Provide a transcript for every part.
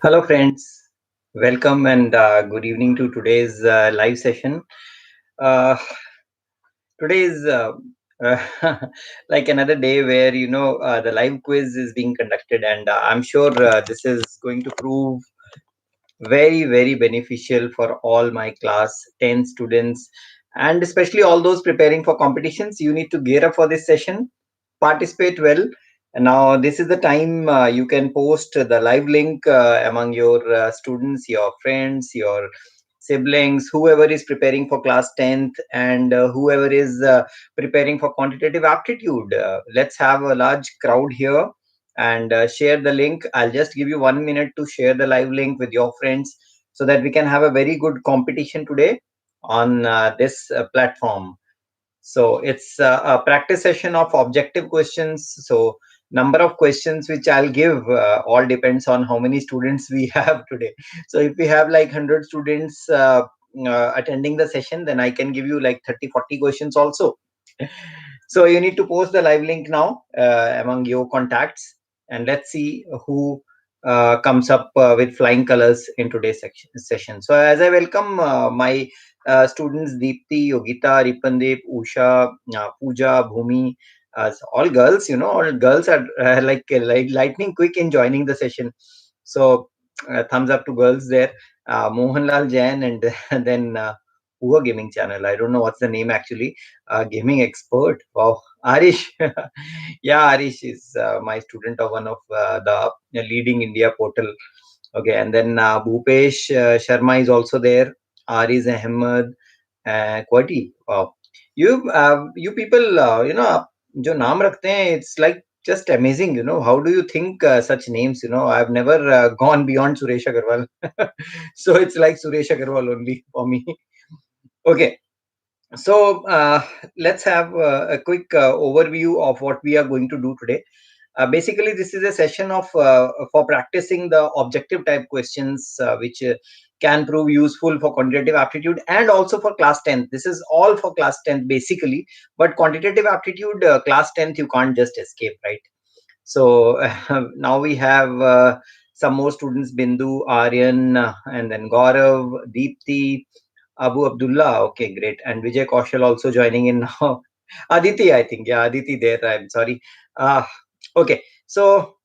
Hello, friends. Welcome and good evening to today's live session. Uh, Today is like another day where the live quiz is being conducted, and I'm sure this is going to prove very beneficial for all my class 10 students, and especially all those preparing for competitions. You need to gear up for this session, participate well. And now this is the time you can post the live link among your students, your friends, your siblings, whoever is preparing for class 10th, and whoever is preparing for quantitative aptitude. Let's have a large crowd here and share the link. I'll just give you 1 minute to share the live link with your friends so that we can have a very good competition today on this platform. So it's a practice session of objective questions. So number of questions which I'll give all depends on how many students we have today. So if we have like 100 students attending the session, then I can give you like 30-40 questions also. So you need to post the live link now among your contacts, and let's see who comes up with flying colors in today's session. So as I welcome my students Deepthi, Yogita, Ripandeep, Usha, Pooja, Bhumi, all girls. All girls are like lightning quick in joining the session. So thumbs up to girls there. Mohanlal Jain and then Uva Gaming Channel. I don't know what's the name actually. Gaming expert. Wow, Arish. Yeah, Arish is my student of one of the leading India portal. Okay, and then Bhupesh Sharma is also there. Ariz Ahmed, Kwati. Wow, you people, जो नाम रखते हैं, it's like just amazing. How do you think such names? I've never gone beyond Suresh Agarwal, so it's like Suresh Agarwal only for me. Okay, so let's have a quick overview of what we are going to do today. Basically, this is a session of for practicing the objective type questions, which can prove useful for quantitative aptitude and also for class 10th. This is all for class 10th basically, but quantitative aptitude, class 10th, you can't just escape, right? So now we have some more students: Bindu, Aryan, and then Gaurav, Deepthi, Abu Abdullah. Okay, great. And Vijay Kaushal also joining in now. Aditi, I think. Yeah, Aditi there. I'm sorry. Uh, okay. So,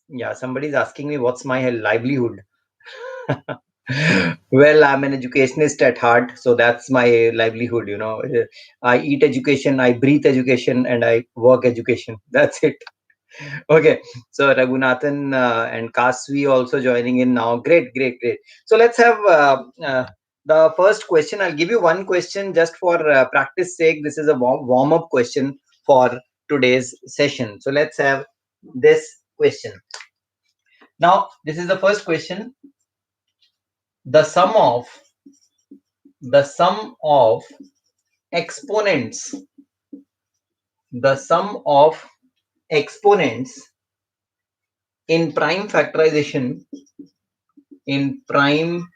yeah, somebody's asking me what's my livelihood. Well, I'm an educationist at heart, so that's my livelihood. I eat education, I breathe education, and I work education. That's it. Okay, so Raghunathan and Kasvi also joining in now. Great. So let's have the first question. I'll give you one question just for practice sake. This is a warm up question for today's session. So let's have this question. Now, this is the first question. The sum of exponents, the sum of exponents in prime factorization, in prime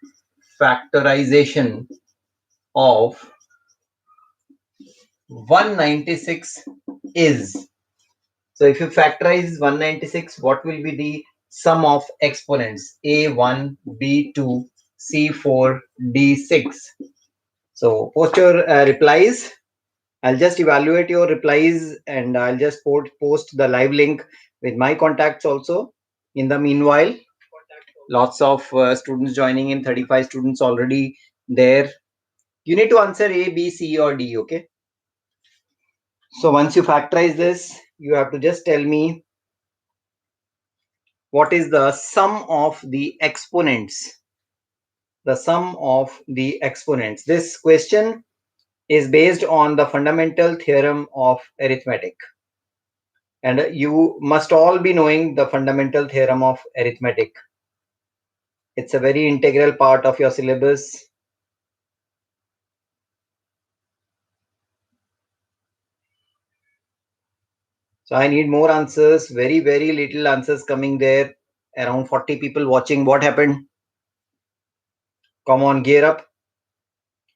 factorization of 196 is. So if you factorize 196, what will be the sum of exponents? A1, B2, C4, D6. So post your replies. I'll just evaluate your replies and I'll just post the live link with my contacts also. In the meanwhile, lots of students joining in, 35 students already there. You need to answer A, B, C, or D, okay? So once you factorize this, you have to just tell me what is the sum of the exponents. The sum of the exponents. This question is based on the fundamental theorem of arithmetic. And you must all be knowing the fundamental theorem of arithmetic. It's a very integral part of your syllabus. So I need more answers. Very little answers coming there. Around 40 people watching. What happened? Come on, gear up.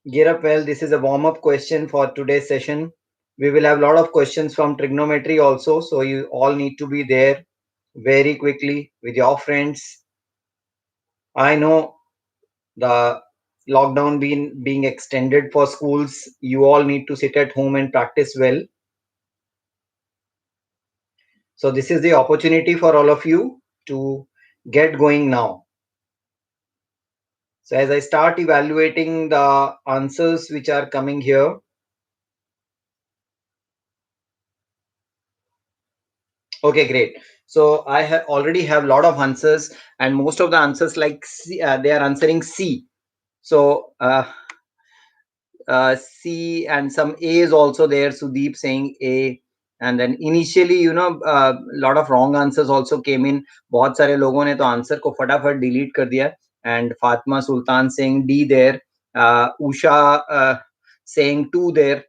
Gear up well. This is a warm-up question for today's session. We will have a lot of questions from trigonometry also. So you all need to be there very quickly with your friends. I know the lockdown being extended for schools, you all need to sit at home and practice well. So this is the opportunity for all of you to get going now. So as I start evaluating the answers which are coming here, okay, great. So I already have a lot of answers, and most of the answers like C, they are answering C. So C and some A is also there. Sudeep saying A, and then initially a lot of wrong answers also came in. बहुत सारे लोगों ने तो answer को फटाफट delete कर दिया. And Fatma Sultan saying D there. Usha saying 2 there.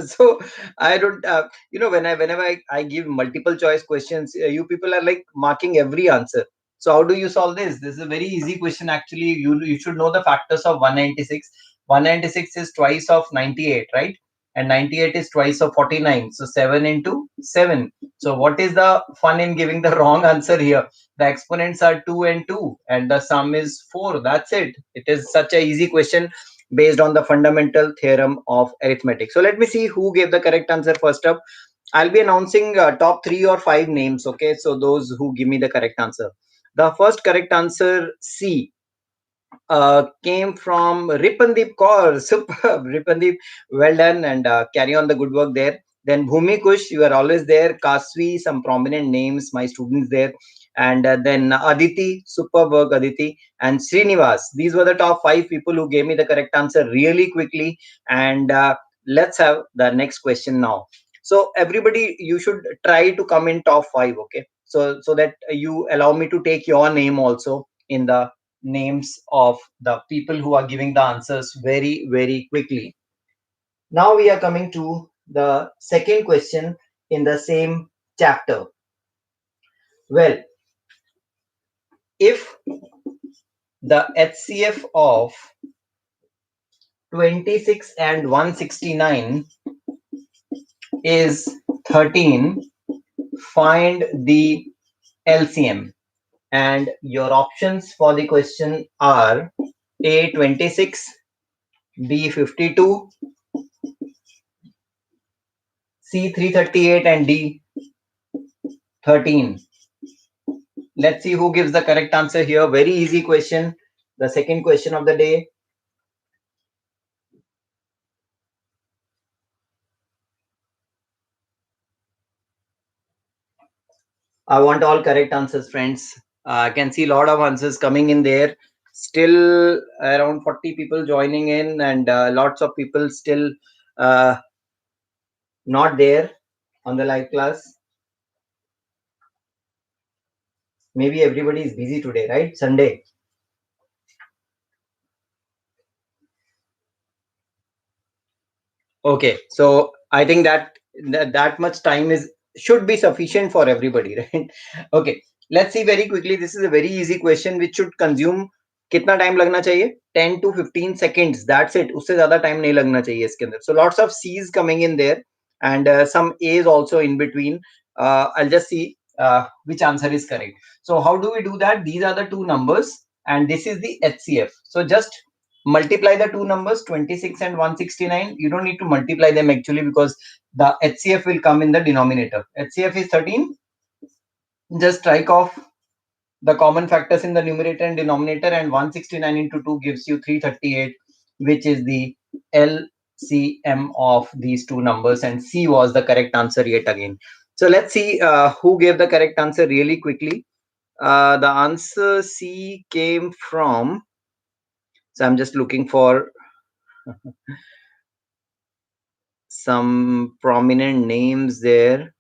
So I don't whenever I give multiple choice questions, you people are like marking every answer. So how do you solve this? This is a very easy question actually. You should know the factors of 196. 196 is twice of 98, right? And 98 is twice of 49. So 7 into 7. So what is the fun in giving the wrong answer here? The exponents are 2 and 2, and the sum is 4. That's it. It is such a easy question based on the fundamental theorem of arithmetic. So let me see who gave the correct answer first up. I'll be announcing top 3 or 5 names. Okay, so those who give me the correct answer. The first correct answer, C, came from Ripandeep Kaur. Superb, Ripandeep. Well done, and carry on the good work there. Then Bhumi Kush, you are always there. Kasvi, some prominent names, my students there. And then Aditi, superb work, Aditi. And Srinivas. These were the top 5 people who gave me the correct answer really quickly. And let's have the next question now. So everybody, you should try to come in top 5, okay? So that you allow me to take your name also in the names of the people who are giving the answers very, very quickly. Now we are coming to the second question in the same chapter. Well, if the HCF of 26 and 169 is 13, find the LCM. And your options for the question are A 26, B 52, C 338, and D 13. Let's see who gives the correct answer here. Very easy question. The second question of the day. I want all correct answers, friends. I can see a lot of answers coming in there. Still around 40 people joining in, and lots of people still uh, not there on the live class. Maybe everybody is busy today, right? Sunday. Okay, so I think that much time is should be sufficient for everybody, right? Okay, let's see very quickly. This is a very easy question which should consume कितना time लगना चाहिए 10 to 15 seconds. That's it. उससे ज्यादा time नहीं लगना चाहिए इसके अंदर. So lots of C's coming in there and some A's also in between. I'll just see which answer is correct. So how do we do that? These are the two numbers and this is the HCF. So just multiply the two numbers 26 and 169. You don't need to multiply them actually because the HCF will come in the denominator. HCF is 13. Just strike off the common factors in the numerator and denominator, and 169 into 2 gives you 338, which is the LCM of these two numbers, and C was the correct answer yet again. So let's see who gave the correct answer really quickly. The answer C came from, so I'm just looking for some prominent names there.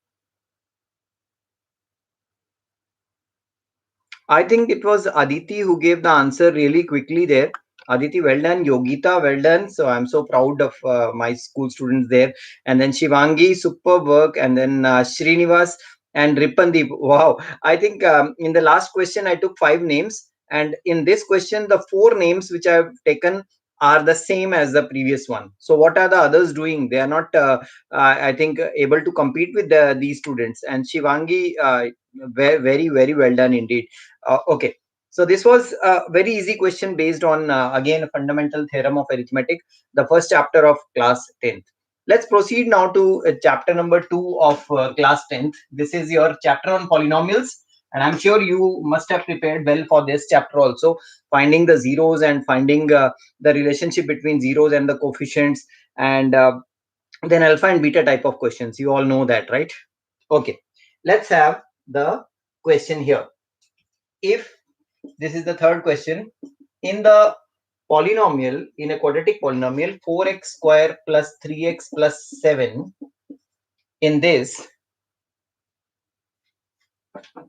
I think it was Aditi who gave the answer really quickly there. Aditi, well done. Yogita, well done. So I'm so proud of my school students there. And then Shivangi, superb work. And then Srinivas and Ripandeep. Wow. I think in the last question, I took 5 names. And in this question, the 4 names which I've taken are the same as the previous one. So what are the others doing? They are not, I think, able to compete with these students. And Shivangi, very, very well done indeed. Okay, So this was a very easy question based on again a fundamental theorem of arithmetic, the first chapter of class 10th. Let's proceed now to chapter number 2 of class 10th. This is your chapter on polynomials, and I'm sure you must have prepared well for this chapter also, finding the zeros and finding the relationship between zeros and the coefficients, and then alpha and beta type of questions. You all know that, right? Okay, let's have the question here. If this is the third question, in the polynomial, in a quadratic polynomial, 4x square plus 3x plus 7, in this,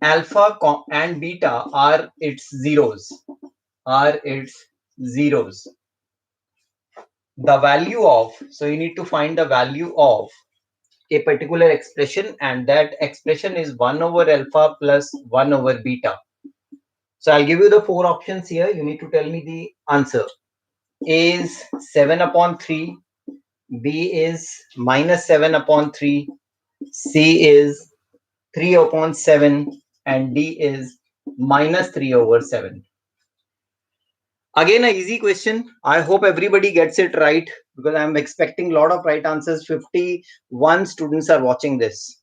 alpha and beta are its zeros, are its zeros. The value of, so you need to find the value of a particular expression, and that expression is 1 over alpha plus 1 over beta. So I'll give you the 4 options here. You need to tell me the answer. A is 7 upon 3, B is minus 7 upon 3, C is 3 upon 7, and D is minus 3 over 7. Again, a easy question. I hope everybody gets it right, because I'm expecting a lot of right answers. 51 students are watching this.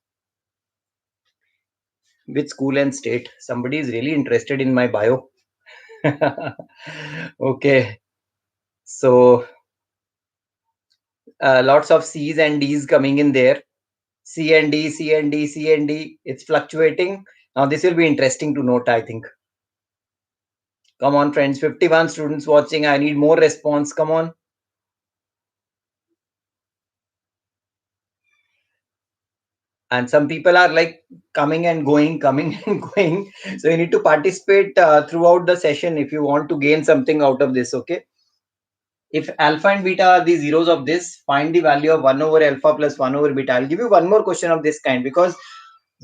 Which school and state? Somebody is really interested in my bio. Okay. So lots of C's and D's coming in there. C and D, C and D, C and D. It's fluctuating. Now this will be interesting to note, I think. Come on, friends. 51 students watching. I need more response. Come on. And some people are like coming and going, coming and going. So you need to participate throughout the session if you want to gain something out of this. Okay. If alpha and beta are the zeros of this, find the value of 1 over alpha plus 1 over beta. I'll give you one more question of this kind, because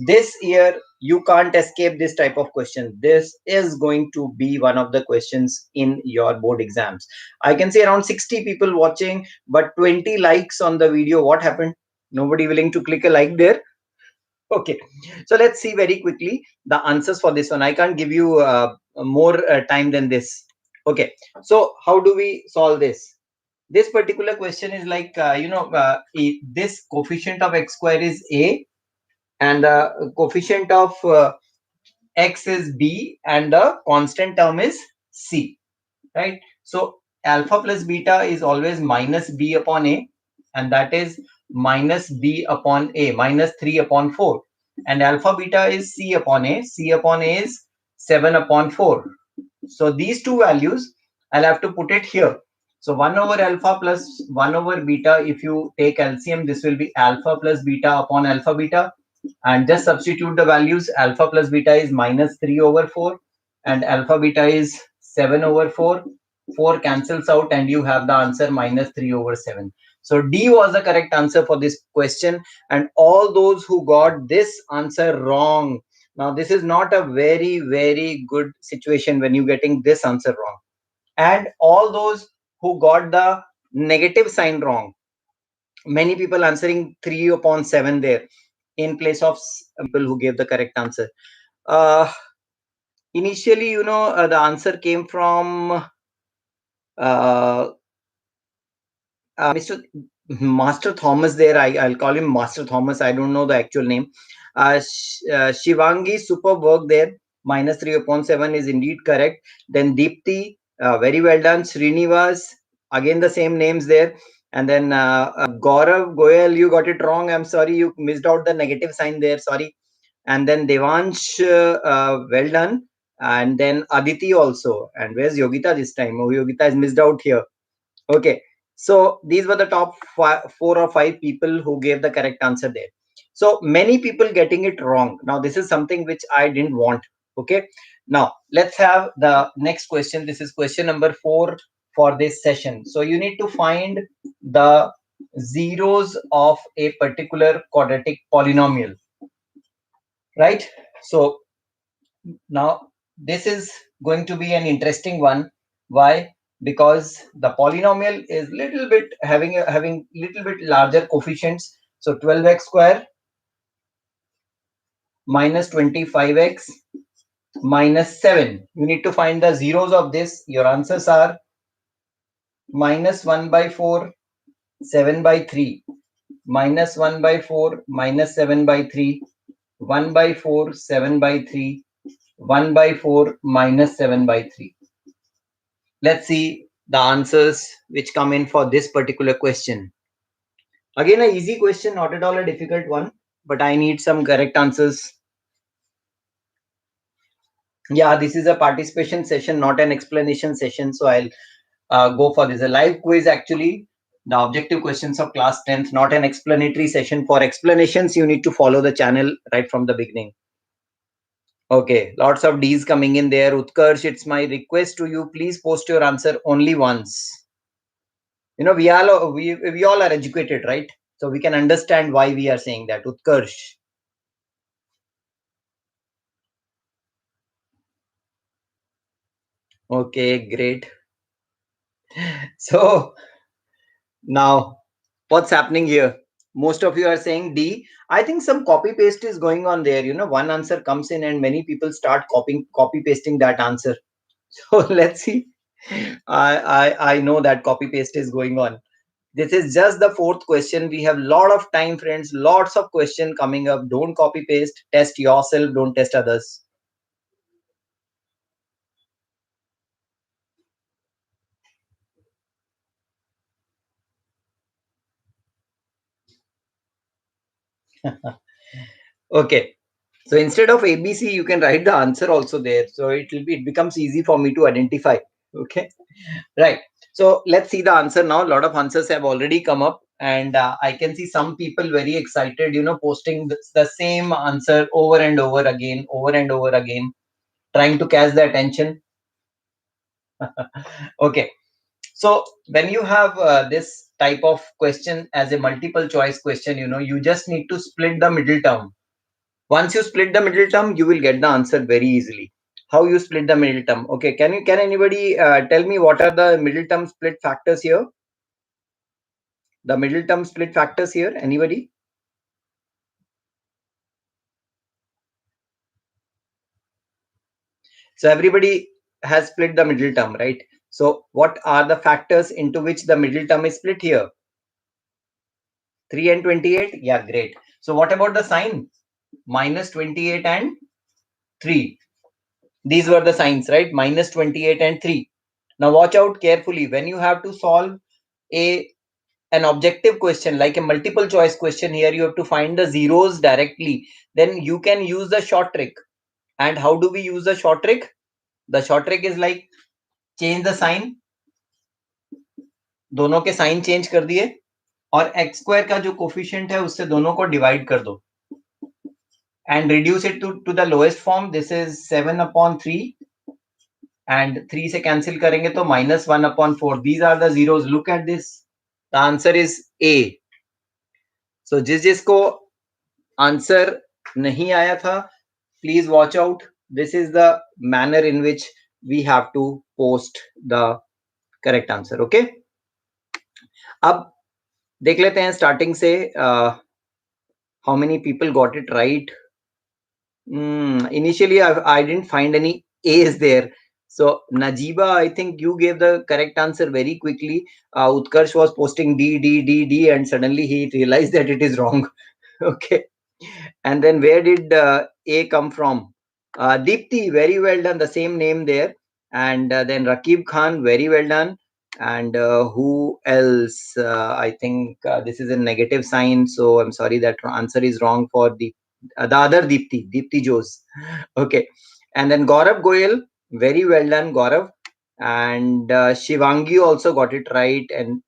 this year you can't escape this type of question. This is going to be one of the questions in your board exams. I can see around 60 people watching, but 20 likes on the video. What happened? Nobody willing to click a like there. Okay, so let's see very quickly the answers for this one. I can't give you more time than this. Okay, so how do we solve this? This particular question is like, this coefficient of x square is a, and the coefficient of x is b, and the constant term is c, right? So alpha plus beta is always minus b upon a, and that is minus b upon a, minus 3 upon 4. And alpha beta is c upon a, c upon a is 7 upon 4. So these two values, I'll have to put it here. So 1 over alpha plus 1 over beta, if you take LCM, this will be alpha plus beta upon alpha beta. And just substitute the values. Alpha plus beta is minus 3 over 4, and alpha beta is 7 over 4. 4 cancels out, and you have the answer minus 3 over 7. So D was the correct answer for this question. And all those who got this answer wrong, now this is not a very, very good situation when you're getting this answer wrong. And all those who got the negative sign wrong, many people answering 3 upon 7 there in place of people who gave the correct answer. Initially, the answer came from Mr. Master Thomas there. I'll call him Master Thomas. I don't know the actual name. Shivangi, superb work there. Minus 3 upon 7 is indeed correct. Then Deepthi, very well done. Srinivas, again the same names there. And then Gaurav Goyal, you got it wrong. I'm sorry, you missed out the negative sign there. Sorry. And then Devansh, well done. And then Aditi also. And where's Yogita this time? Oh, Yogita is missed out here. Okay, so these were the top 4 or 5 people who gave the correct answer there. So many people getting it wrong. Now this is something which I didn't want. Okay, now let's have the next question. This is question number 4 for this session. So you need to find the zeros of a particular quadratic polynomial, right? So now this is going to be an interesting one. Why? Because the polynomial is little bit having little bit larger coefficients. So 12x square minus 25x minus 7. You need to find the zeros of this. Your answers are minus 1 by 4, 7 by 3, minus 1 by 4, minus 7 by 3, 1 by 4, 7 by 3, 1 by 4, minus 7 by 3. Let's see the answers which come in for this particular question. Again, an easy question, not at all a difficult one, but I need some correct answers. Yeah, this is a participation session, not an explanation session. So I'll go for this. A live quiz, actually, the objective questions of class 10th, not an explanatory session. For explanations, you need to follow the channel right from the beginning. Okay, lots of D's coming in there. Utkarsh, it's my request to you, please post your answer only once. You know, we all are educated, right? So we can understand why we are saying that. Utkarsh. Okay, great. So now, what's happening here? Most of you are saying D. I think some copy paste is going on there. You know, one answer comes in and many people start copy pasting that answer. So let's see. I know that copy paste is going on. This is just the fourth question. We have lot of time, friends. Lots of question coming up. Don't copy paste. Test yourself. Don't test others. Okay. So instead of ABC, you can write the answer also there. So it becomes easy for me to identify. Okay. Right. So let's see the answer now. A lot of answers have already come up, and I can see some people very excited, you know, posting the same answer over and over again, trying to catch the attention. Okay. So when you have this type of question as a multiple choice question, you know, you just need to split the middle term. Once you split the middle term, you will get the answer very easily. How you split the middle term? Okay. Can anybody tell me what are the middle term split factors here? The middle term split factors here, anybody? So everybody has split the middle term, right? So what are the factors into which the middle term is split here? 3 and 28. Yeah, great. So what about the sign? Minus 28 and 3. These were the signs, right? Minus 28 and 3. Now watch out carefully when you have to solve a an objective question like a multiple choice question. Here you have to find the zeros directly. Then you can use the short trick. And how do we use the short trick? The short trick is like change the sign, दोनों के sign change कर दिए और x square का जो coefficient है उससे दोनों को डिवाइड कर दो and reduce it to the lowest form. This is 7/3 and 3 से कैंसिल करेंगे तो -1/4. These are the zeros. Look at this. The answer is A. So जिसको आंसर नहीं आया था, please watch out. This is the manner in which we have to post the correct answer. Okay. अब देख लेते हैं स्टार्टिंग से how many people got it right. Initially I didn't find any A's there. So Najiba, I think you gave the correct answer very quickly. Utkarsh was posting D, and suddenly he realized that it is wrong. Okay. And then where did A come from? Deepti, very well done. The same name there. And then Rakib Khan, very well done. And who else? I think this is a negative sign. So I'm sorry, that answer is wrong for the other Deepti Jose. Okay. And then Gaurav Goyal, very well done, Gaurav. And Shivangi also got it right. And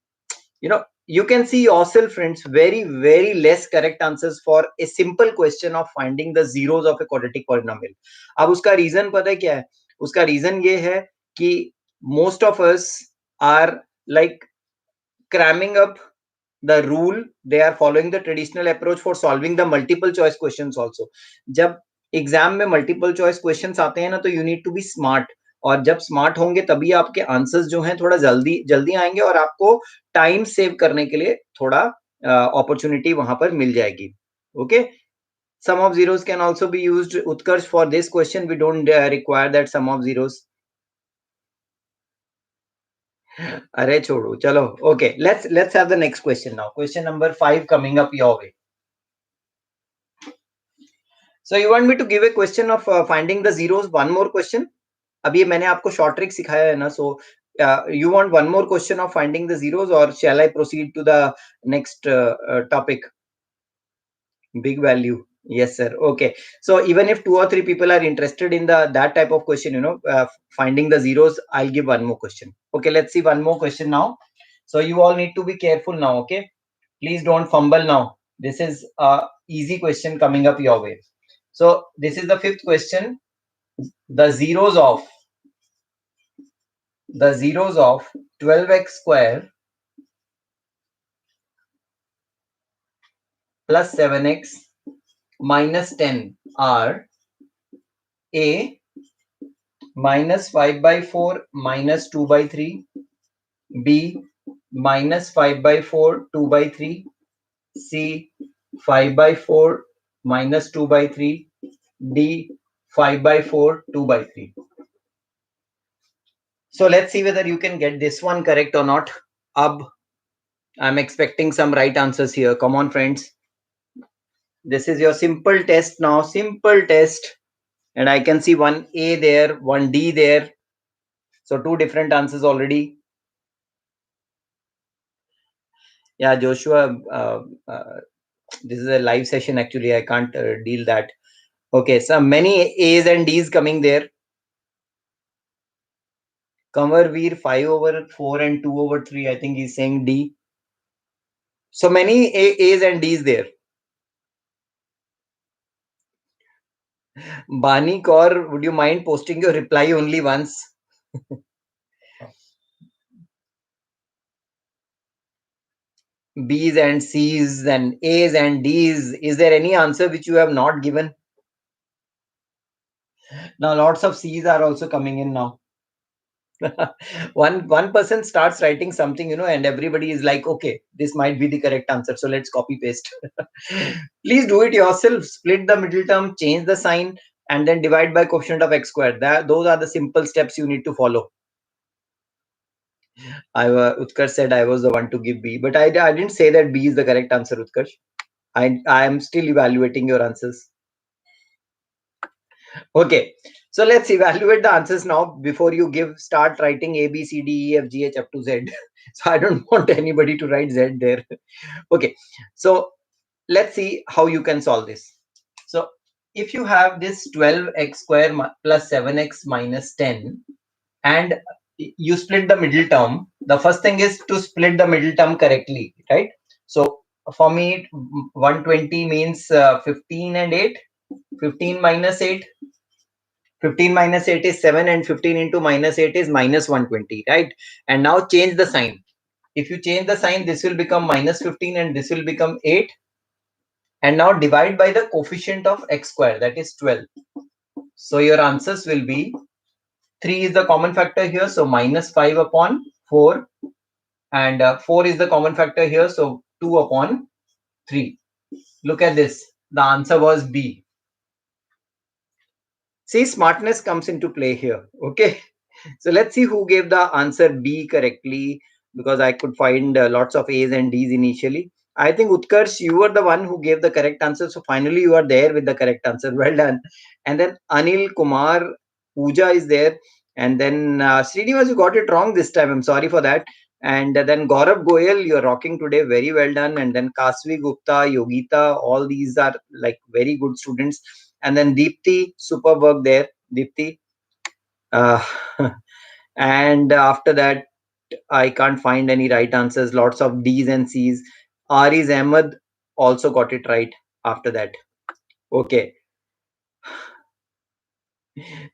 you know, you can see yourself, friends, very less correct answers for a simple question of finding the zeros of a quadratic polynomial. अब उसका reason पता है क्या है? उसका reason ये है कि most of us are like cramming up the rule. They are following the traditional approach for solving the multiple choice questions also. जब एग्जाम में मल्टीपल चॉइस क्वेश्चंस आते हैं ना, तो you need to be smart. और जब smart होंगे तभी आपके आंसर्स जो हैं थोड़ा जल्दी जल्दी आएंगे और आपको टाइम सेव करने के लिए थोड़ा अपॉर्चुनिटी वहां पर मिल जाएगी. Okay. Sum of zeros can also be used, Utkarsh. For this question, we don't require that sum of zeros. Arey chodo. Chalo. Okay. Let's have the next question now. Question number 5 coming up your way. So you want me to give a question of finding the zeros? One more question. अभी मैंने आपको short trick सिखाया है ना. So you want one more question of finding the zeros, or shall I proceed to the next topic? Big value. Yes, sir. Okay. So even if 2 or 3 people are interested in that type of question, finding the zeros, I'll give one more question. Okay, let's see one more question now. So you all need to be careful now. Okay, please don't fumble now. This is a easy question coming up your way. So this is the 5th question. The zeros of 12x square plus 7x minus 10 are A minus 5 by 4 minus 2 by 3, B minus 5 by 4 2 by 3, C 5 by 4 minus 2 by 3, D 5 by 4 2 by 3. So let's see whether you can get this one correct or not. I'm expecting some right answers here. Come on, friends. This is your simple test now. Simple test. And I can see one A there, one D there. So 2 different answers already. Yeah, Joshua, this is a live session. Actually, I can't deal that. Okay, so many A's and D's coming there. Kamarveer 5 over 4 and 2 over 3. I think he's saying D. So many A's and D's there. Bani Kaur, would you mind posting your reply only once? B's and C's and A's and D's. Is there any answer which you have not given? Now lots of C's are also coming in now. one person starts writing something, and everybody is like, okay, this might be the correct answer, so let's copy paste. Please do it yourself. Split the middle term, change the sign, and then divide by coefficient of x squared. Those are the simple steps you need to follow. Utkarsh said I was the one to give B, but I didn't say that B is the correct answer, Utkarsh. I am still evaluating your answers. Okay, so let's evaluate the answers now before you start writing A, B, C, D, E, F, G, H up to Z. So I don't want anybody to write Z there. Okay, so let's see how you can solve this. So if you have this 12x square plus 7x minus 10, and you split the middle term, the first thing is to split the middle term correctly, right? So for me, 120 means 15 and 8. 15 minus 8. 15 minus 8 is 7, and 15 into minus 8 is minus 120, right? And now change the sign. If you change the sign, this will become minus 15 and this will become 8. And now divide by the coefficient of x square, that is 12. So your answers will be 3 is the common factor here, so minus 5 upon 4. And 4 is the common factor here, so 2 upon 3. Look at this. The answer was B. See, smartness comes into play here. Okay. So let's see who gave the answer B correctly, because I could find lots of A's and D's initially. I think Utkarsh, you were the one who gave the correct answer. So finally, you are there with the correct answer. Well done. And then Anil Kumar, Pooja is there. And then Srinivas, you got it wrong this time. I'm sorry for that. And then Gaurav Goyal, you're rocking today. Very well done. And then Kasvi Gupta, Yogita, all these are like very good students. And then Deepthi, super work there. Deepthi. Uh, and after that, I can't find any right answers. Lots of D's and C's. Ariz Ahmed also got it right after that. Okay.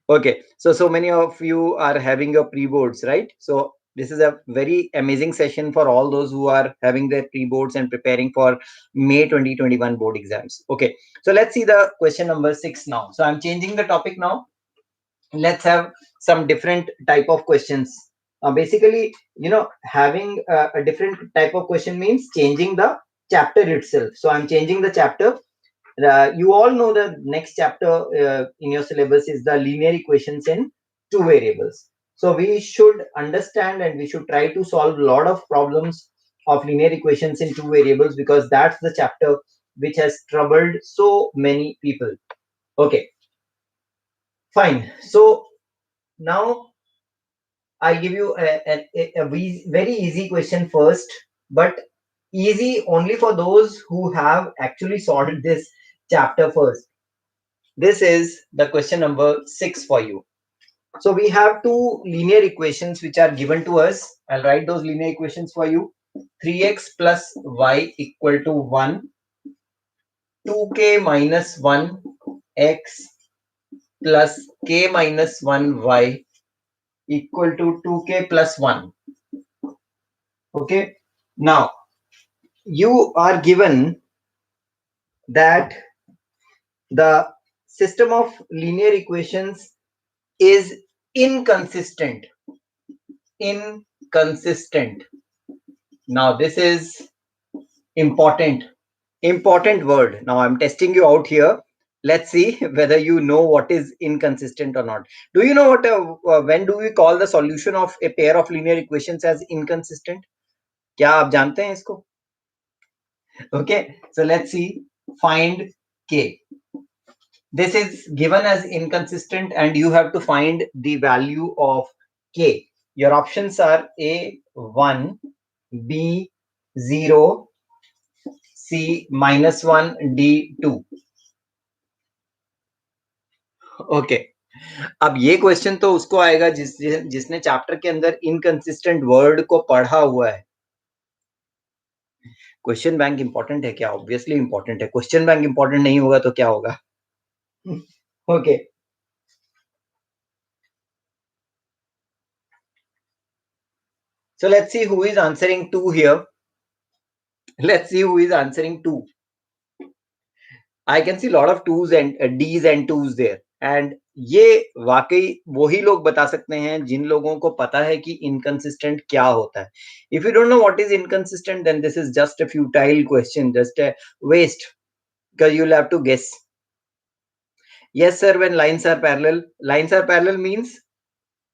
Okay. So many of you are having your pre-boards, right? So this is a very amazing session for all those who are having their pre-boards and preparing for May 2021 board exams. Okay. So let's see the question number 6 now. So I'm changing the topic now. Let's have some different type of questions. Basically, having a different type of question means changing the chapter itself. So I'm changing the chapter. You all know the next chapter in your syllabus is the linear equations in two variables. So we should understand and we should try to solve a lot of problems of linear equations in two variables, because that's the chapter which has troubled so many people. Okay, fine. So now I give you a very easy question first, but easy only for those who have actually solved this chapter first. This is the question number 6 for you. So we have two linear equations which are given to us. I'll write those linear equations for you. 3x plus y equal to 1, 2k minus 1 x plus k minus 1 y equal to 2k plus 1. Okay. Now, you are given that the system of linear equations is inconsistent. Inconsistent. Now, this is important. Important word. Now, I'm testing you out here. Let's see whether you know what is inconsistent or not. Do you know what? When do we call the solution of a pair of linear equations as inconsistent? क्या आप जानते हैं इसको? Okay, so let's see. Find k. This is given as inconsistent and you have to find the value of k. Your options are A 1, B 0, C -1, D 2. Okay, अब ये question तो उसको आएगा जिसने चैप्टर के अंदर इनकंसिस्टेंट वर्ड को पढ़ा हुआ है. क्वेश्चन बैंक इंपॉर्टेंट है क्या? ऑब्वियसली इंपॉर्टेंट है. क्वेश्चन बैंक इंपॉर्टेंट नहीं होगा तो क्या होगा? Okay, so let's see who is answering 2 here. Let's see who is answering 2. I can see a lot of 2s and D's and 2s there. And ये वाकई वही लोग बता सकते हैं जिन लोगों को पता है कि inconsistent क्या होता है. If you don't know what is inconsistent, then this is just a futile question, just a waste, because you'll have to guess. Yes, sir, when lines are parallel. Lines are parallel means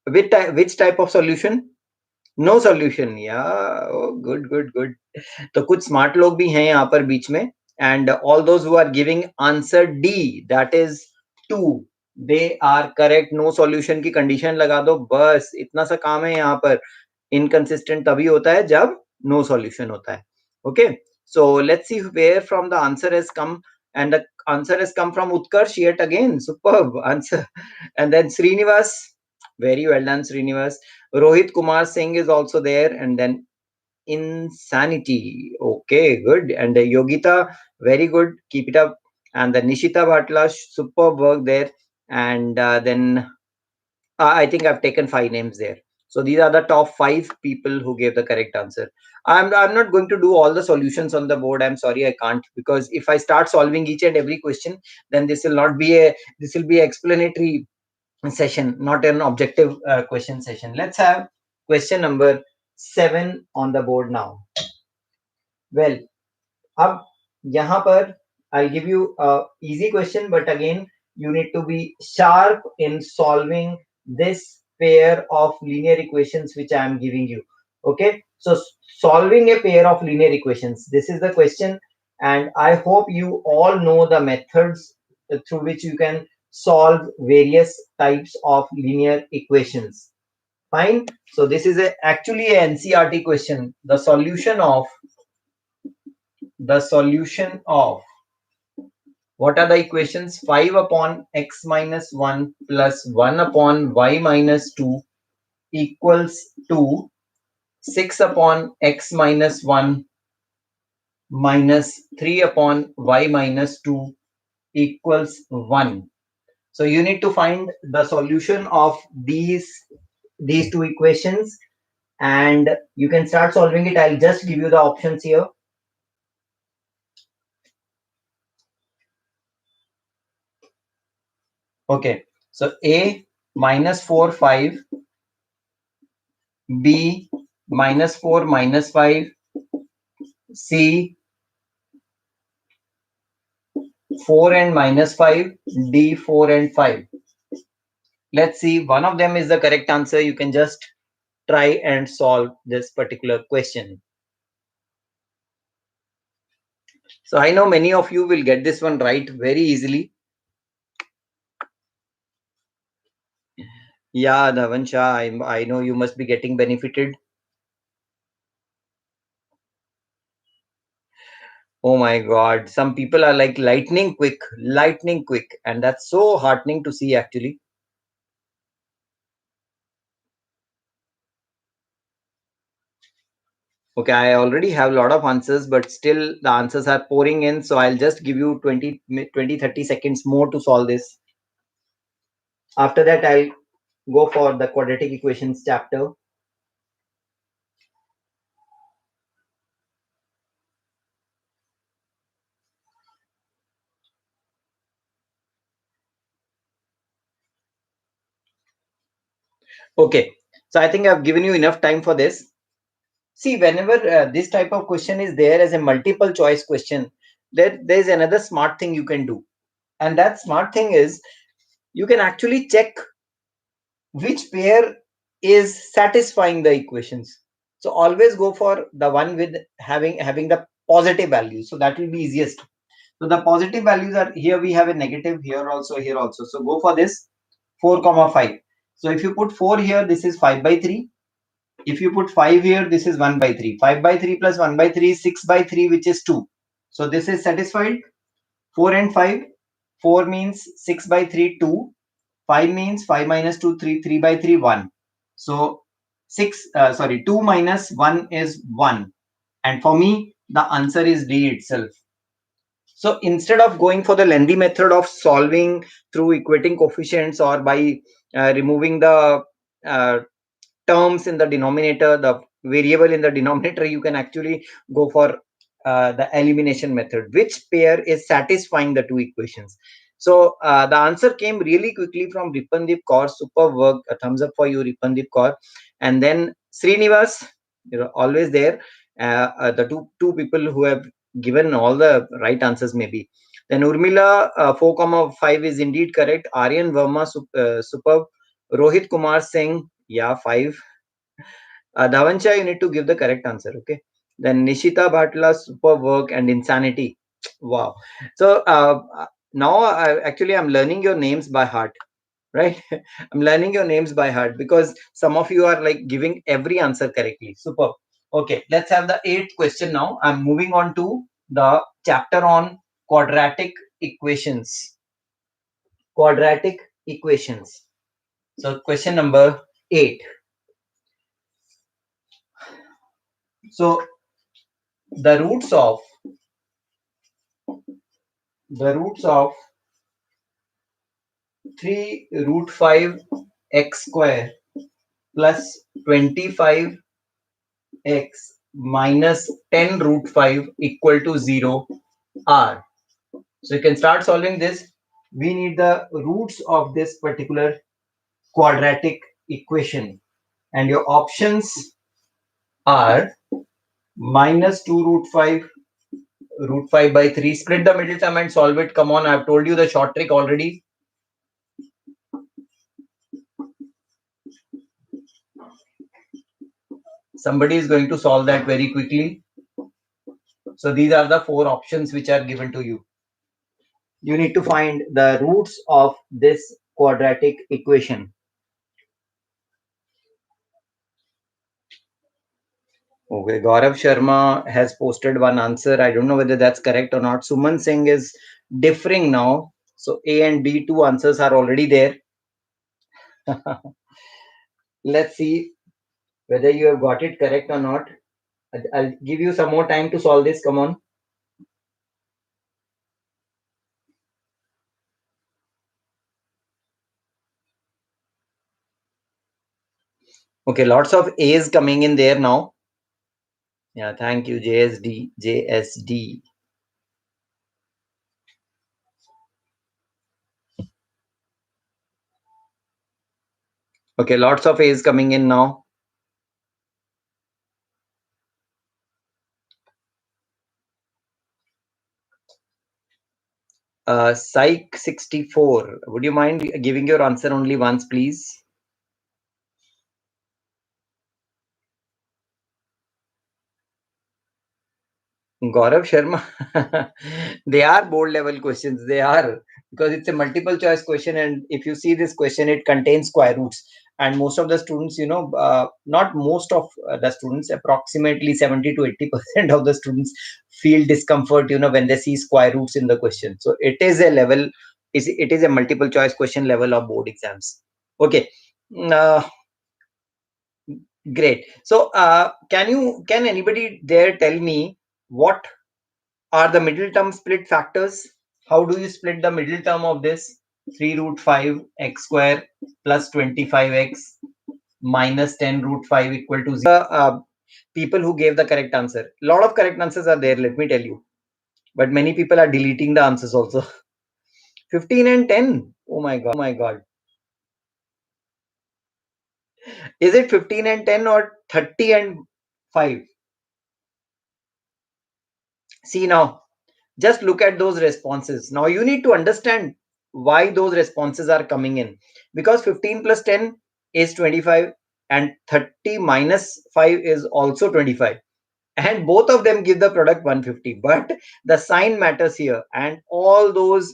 which type of solution? No solution. Yeah, oh, good, good, good. तो कुछ smart लोग भी हैं यहाँ पर बीच में, and all those who are giving answer D, that is 2, they are correct. No solution की condition लगा दो, बस इतना सा काम है यहाँ पर. इनकंसिस्टेंट तभी होता है जब नो सॉल्यूशन होता है. Okay, so let's see where from the answer has come, and the answer has come from Utkarsh yet again. Superb answer. And then Srinivas, very well done, Srinivas. Rohit Kumar Singh is also there, and then Insanity. Okay, good. And Yogita, very good. Keep it up. And the Nishita Bhatla, superb work there. And then I think I've taken 5 names there. So these are the top 5 people who gave the correct answer. I'm not going to do all the solutions on the board. I'm sorry, I can't, because if I start solving each and every question, then this will not be a, this will be an explanatory session, not an objective question session. Let's have question number 7 on the board now. Well, अब यहाँ पर I'll give you a easy question, but again you need to be sharp in solving this pair of linear equations which I am giving you. Okay, so solving a pair of linear equations, this is the question, and I hope you all know the methods through which you can solve various types of linear equations. Fine. So this is actually a NCERT question. The solution of what are the equations? 5 upon x minus 1 plus 1 upon y minus 2 equals to 6 upon x minus 1 minus 3 upon y minus 2 equals 1. So you need to find the solution of these two equations, and you can start solving it. I'll just give you the options here. Okay, so A -4 5, B -4 -5, C 4 and minus 5, D 4 and 5. Let's see, one of them is the correct answer. You can just try and solve this particular question. So I know many of you will get this one right very easily. Yeah, Dhavansha, I know you must be getting benefited. Oh my God, some people are like lightning quick, and that's so heartening to see actually. Okay, I already have a lot of answers, but still the answers are pouring in. So I'll just give you 30 seconds more to solve this. After that, I'll go for the quadratic equations chapter. Okay, so I think I've given you enough time for this. See, whenever this type of question is there as a multiple choice question, there's another smart thing you can do. And that smart thing is you can actually check which pair is satisfying the equations. So always go for the one with having the positive values. So that will be easiest. So the positive values are here. We have a negative here also, here also. So go for this 4 comma 5. So if you put 4 here, this is 5 by 3. If you put 5 here, this is 1 by 3. 5 by 3 plus 1 by 3 is 6 by 3, which is 2. So this is satisfied. 4 and 5. 4 means 6 by 3, 2. 5 means 5 minus 2, 3. 3 by 3, 1. So 2 minus 1 is 1. And for me, the answer is D itself. So instead of going for the lengthy method of solving through equating coefficients or by removing the uh, terms in the denominator, the variable in the denominator, you can actually go for the elimination method. Which pair is satisfying the two equations? So the answer came really quickly from Ripandip Kaur. Superb work. A thumbs up for you, Ripandip Kaur. And then Srinivas, always there. The two people who have given all the right answers, maybe. Then Urmila 4 comma 5 is indeed correct. Aryan Verma, superb. Rohit Kumar Singh, yeah, 5. Dhavancha, you need to give the correct answer, okay? Then Nishita Bhatla, super work and insanity. Wow. So now actually I'm learning your names by heart, right? I'm learning your names by heart because some of you are like giving every answer correctly. Super. Okay, let's have the eighth question now. I'm moving on to the chapter on quadratic equations. Quadratic equations. So question number 8. So the roots of 3 root 5 x square plus 25 x minus 10 root 5 equal to 0 are. So you can start solving this. We need the roots of this particular quadratic equation. And your options are minus 2 root 5, root 5 by 3. Split the middle term and solve it. Come on, I've told you the short trick already. Somebody is going to solve that very quickly. So these are the 4 options which are given to you. You need to find the roots of this quadratic equation. Okay, Gaurav Sharma has posted one answer. I don't know whether that's correct or not. Suman Singh is differing now. So A and B, 2 answers are already there. Let's see whether you have got it correct or not. I'll give you some more time to solve this. Come on. Okay, lots of A's coming in there now. Yeah, thank you, JSD. JSD. Okay, lots of A's coming in now. Psych 64. Would you mind giving your answer only once, please? Gaurav Sharma. They are board level questions. They are, because it's a multiple choice question, and if you see this question, it contains square roots. And most of the students, not most of the students, approximately 70 to 80% of the students feel discomfort, when they see square roots in the question. So it is a level, it is a multiple choice question level of board exams. Okay. Uh, Great. So, can anybody there tell me what are the middle term split factors? How do you split the middle term of this? 3 root 5 x square plus 25x minus 10 root 5 equal to 0. People who gave the correct answer. A lot of correct answers are there, let me tell you. But many people are deleting the answers also. 15 and 10. Oh my God. Is it 15 and 10 or 30 and 5? See now, just look at those responses. Now you need to understand why those responses are coming in, because 15 plus 10 is 25 and 30 minus 5 is also 25, and both of them give the product 150, but the sign matters here. And all those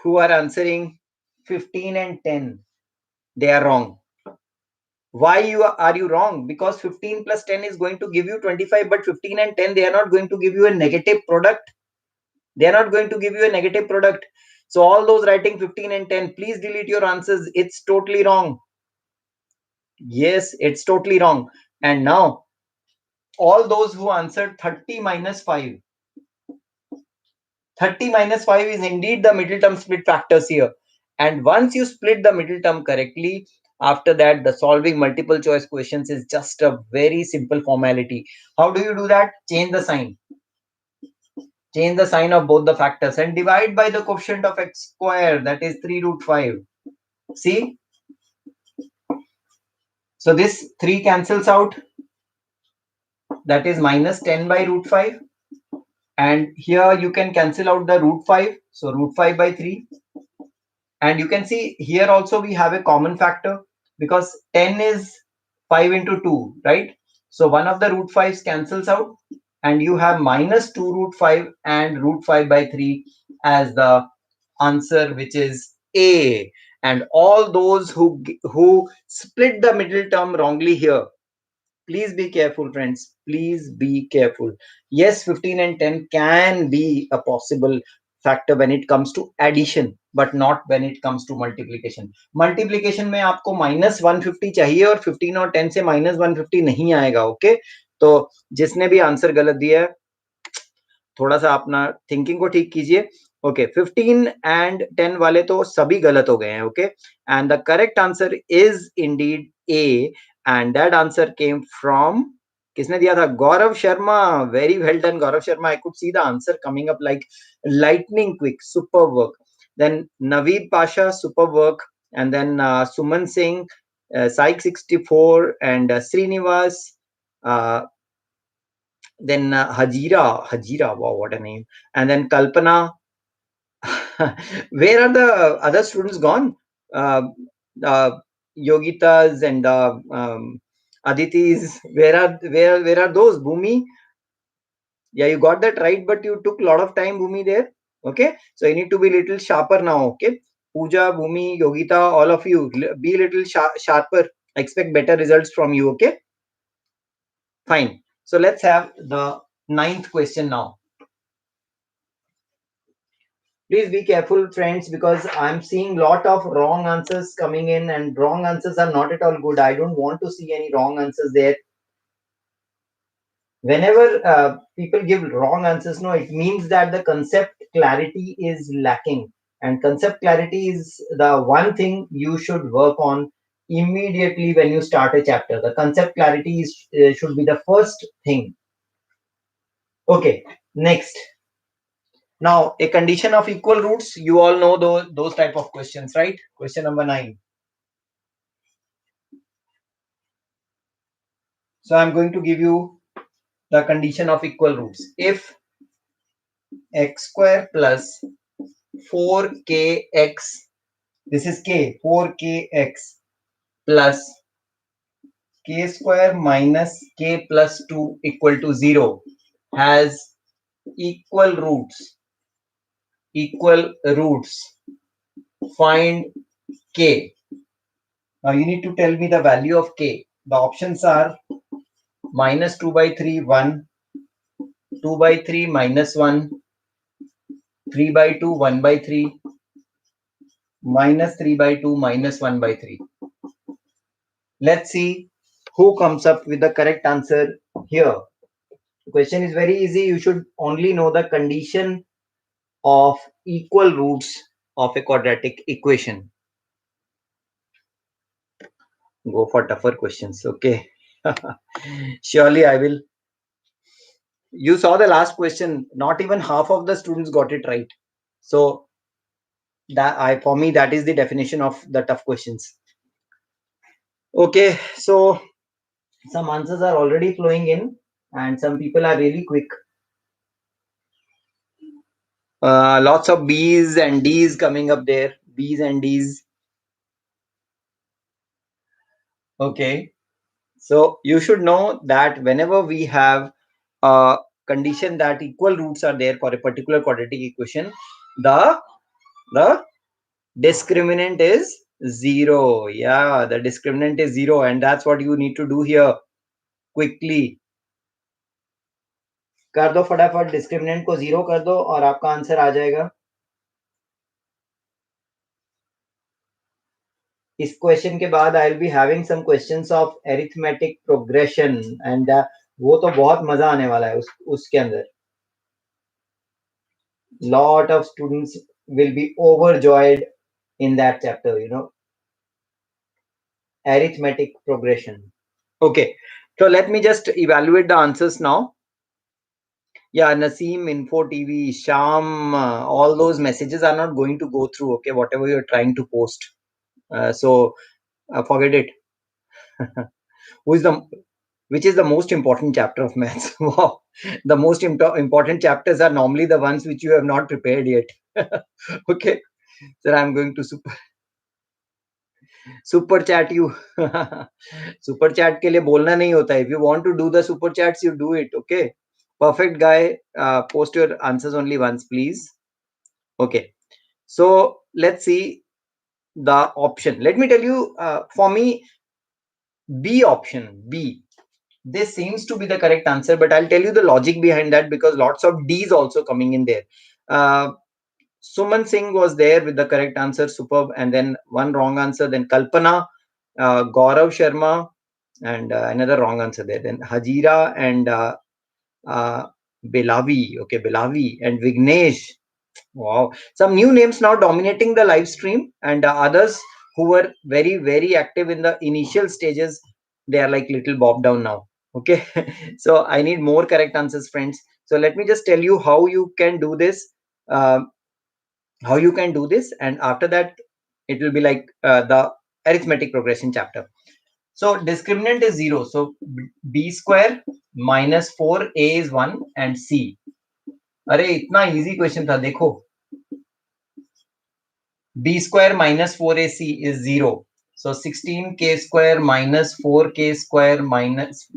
who are answering 15 and 10, they are wrong. Why are you wrong? Because 15 plus 10 is going to give you 25, but 15 and 10, they are not going to give you a negative product. They are not going to give you a negative product. So all those writing 15 and 10, please delete your answers. It's totally wrong. Yes, it's totally wrong. And now all those who answered 30 minus 5, 30 minus 5 is indeed the middle term split factors here. And once you split the middle term correctly, after that, the solving multiple choice questions is just a very simple formality. How do you do that? Change the sign. Change the sign of both the factors and divide by the coefficient of x square, that is 3 root 5. See? So this 3 cancels out, that is minus 10 by root 5. And here you can cancel out the root 5. So root 5 by 3. And you can see here also we have a common factor, because 10 is 5 into 2, right? So one of the root 5s cancels out, and you have minus 2 root 5 and root 5 by 3 as the answer, which is A. And all those who split the middle term wrongly here, please be careful, friends. Please be careful. Yes, 15 and 10 can be a possible factor when it comes to addition, but not when it comes to multiplication. Multiplication में आपको minus 150 चाहिए और 15 और 10 से minus 150 नहीं आएगा. Okay, तो जिसने भी आंसर गलत दिया है, थोड़ा सा अपना थिंकिंग को ठीक कीजिए. ओके, 15 एंड 10 वाले तो सभी गलत हो गए हैं. Okay, and the correct answer is indeed A, and that answer came from, किसने दिया था? Gaurav Sharma. Very well done Gaurav Sharma. I could see the answer coming up like lightning quick. Super work. Then Naveed Pasha, super work. And then Suman Singh, Psych 64, and Srinivas, then Hajira, wow, what a name. And then Kalpana. Where are the other students gone? Uh, Yogitas and Aditis. Where are those? Bhumi. Yeah, you got that right, but you took a lot of time, Bhumi, there. Okay, so you need to be little sharper now. Okay, Pooja, Bhumi, Yogita, all of you, be little sharper. I expect better results from you. Okay, fine. So let's have the ninth question now. Please be careful, friends, because I'm seeing lot of wrong answers coming in, and wrong answers are not at all good. I don't want to see any wrong answers there. Whenever people give wrong answers, no, it means that the concept clarity is lacking, and concept clarity is the one thing you should work on immediately when you start a chapter. The concept clarity is should be the first thing. Okay, next. Now, a condition of equal roots, you all know those type of questions, right? Question number 9. So I'm going to give you the condition of equal roots. If x square plus 4kx, this is k, 4kx plus k square minus k plus 2 equal to 0 has equal roots. Equal roots. Find k. Now you need to tell me the value of k. The options are minus 2 by 3, 1, 2 by 3, minus 1, 3 by 2, 1 by 3, minus 3 by 2, minus 1 by 3. Let's see who comes up with the correct answer here. The question is very easy. You should only know the condition of equal roots of a quadratic equation. Go for tougher questions. Okay. Surely I will. You saw the last question. Not even half of the students got it right. So that for me, that is the definition of the tough questions. Okay. So some answers are already flowing in, and some people are really quick. Lots of B's and D's coming up there. B's and D's. Okay. So you should know that whenever we have a condition that equal roots are there for a particular quadratic equation, the discriminant is 0. Yeah, the discriminant is 0, and that's what you need to do here quickly. कर दो फटाफट, discriminant को 0 कर दो और आपका answer आ जाएगा. इस क्वेश्चन के बाद I will be having some questions of arithmetic progression, and वो तो बहुत मजा आने वाला है उसके अंदर. Lot of students will be overjoyed in that chapter, arithmetic progression. Okay, so let me just evaluate the answers now. Yeah, Naseem, Info TV, Sham, all those messages are not going to go through. Okay, whatever you're trying to post, so forget it. Which is the most important chapter of maths? Wow, the most important chapters are normally the ones which you have not prepared yet. Okay, so I'm going to super chat you. Super chat के लिए बोलना नहीं होता है. If you want to do the super chats, you do it. Okay, perfect guy. Post your answers only once, please. Okay, so let's see the option. Let me tell you, for me, B option, B. This seems to be the correct answer, but I'll tell you the logic behind that, because lots of D's also coming in there. Suman Singh was there with the correct answer, superb, and then one wrong answer. Then Kalpana, Gaurav Sharma, and another wrong answer there. Then Hajira and Belavi, okay, Belavi and Vignesh. Wow, some new names now dominating the live stream, and others who were very, very active in the initial stages, they are like little bob down now. Okay, so I need more correct answers, friends. So let me just tell you how you can do this. And after that it will be like the arithmetic progression chapter. So discriminant is 0, so b square minus 4a is 1 and c. अरे इतना easy question था, देखो. B square minus 4ac is 0. So 16k square minus 4k square minus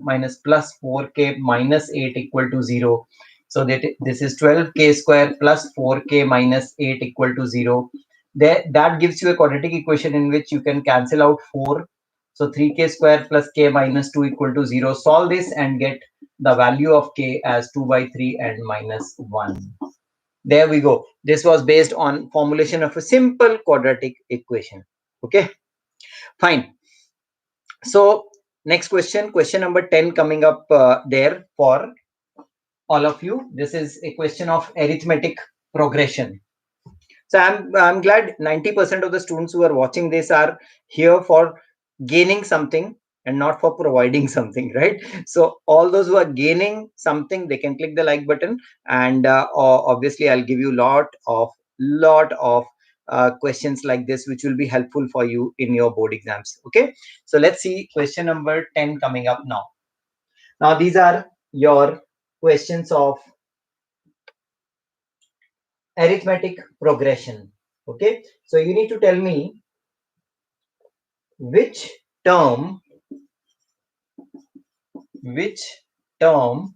plus 4k minus 8 equal to 0. So this is 12k square plus 4k minus 8 equal to 0. That gives you a quadratic equation in which you can cancel out 4. So 3k square plus k minus 2 equal to 0. Solve this and get the value of k as 2 by 3 and minus 1. There we go. This was based on formulation of a simple quadratic equation. Okay, fine. So next question number 10 coming up there for all of you. This is a question of arithmetic progression. So I'm glad 90% of the students who are watching this are here for gaining something and not for providing something, right? So all those who are gaining something, they can click the like button, and obviously I'll give you lot of questions like this which will be helpful for you in your board exams. Okay, so let's see question number 10 coming up now. Now these are your questions of arithmetic progression. Okay, so you need to tell me which term which term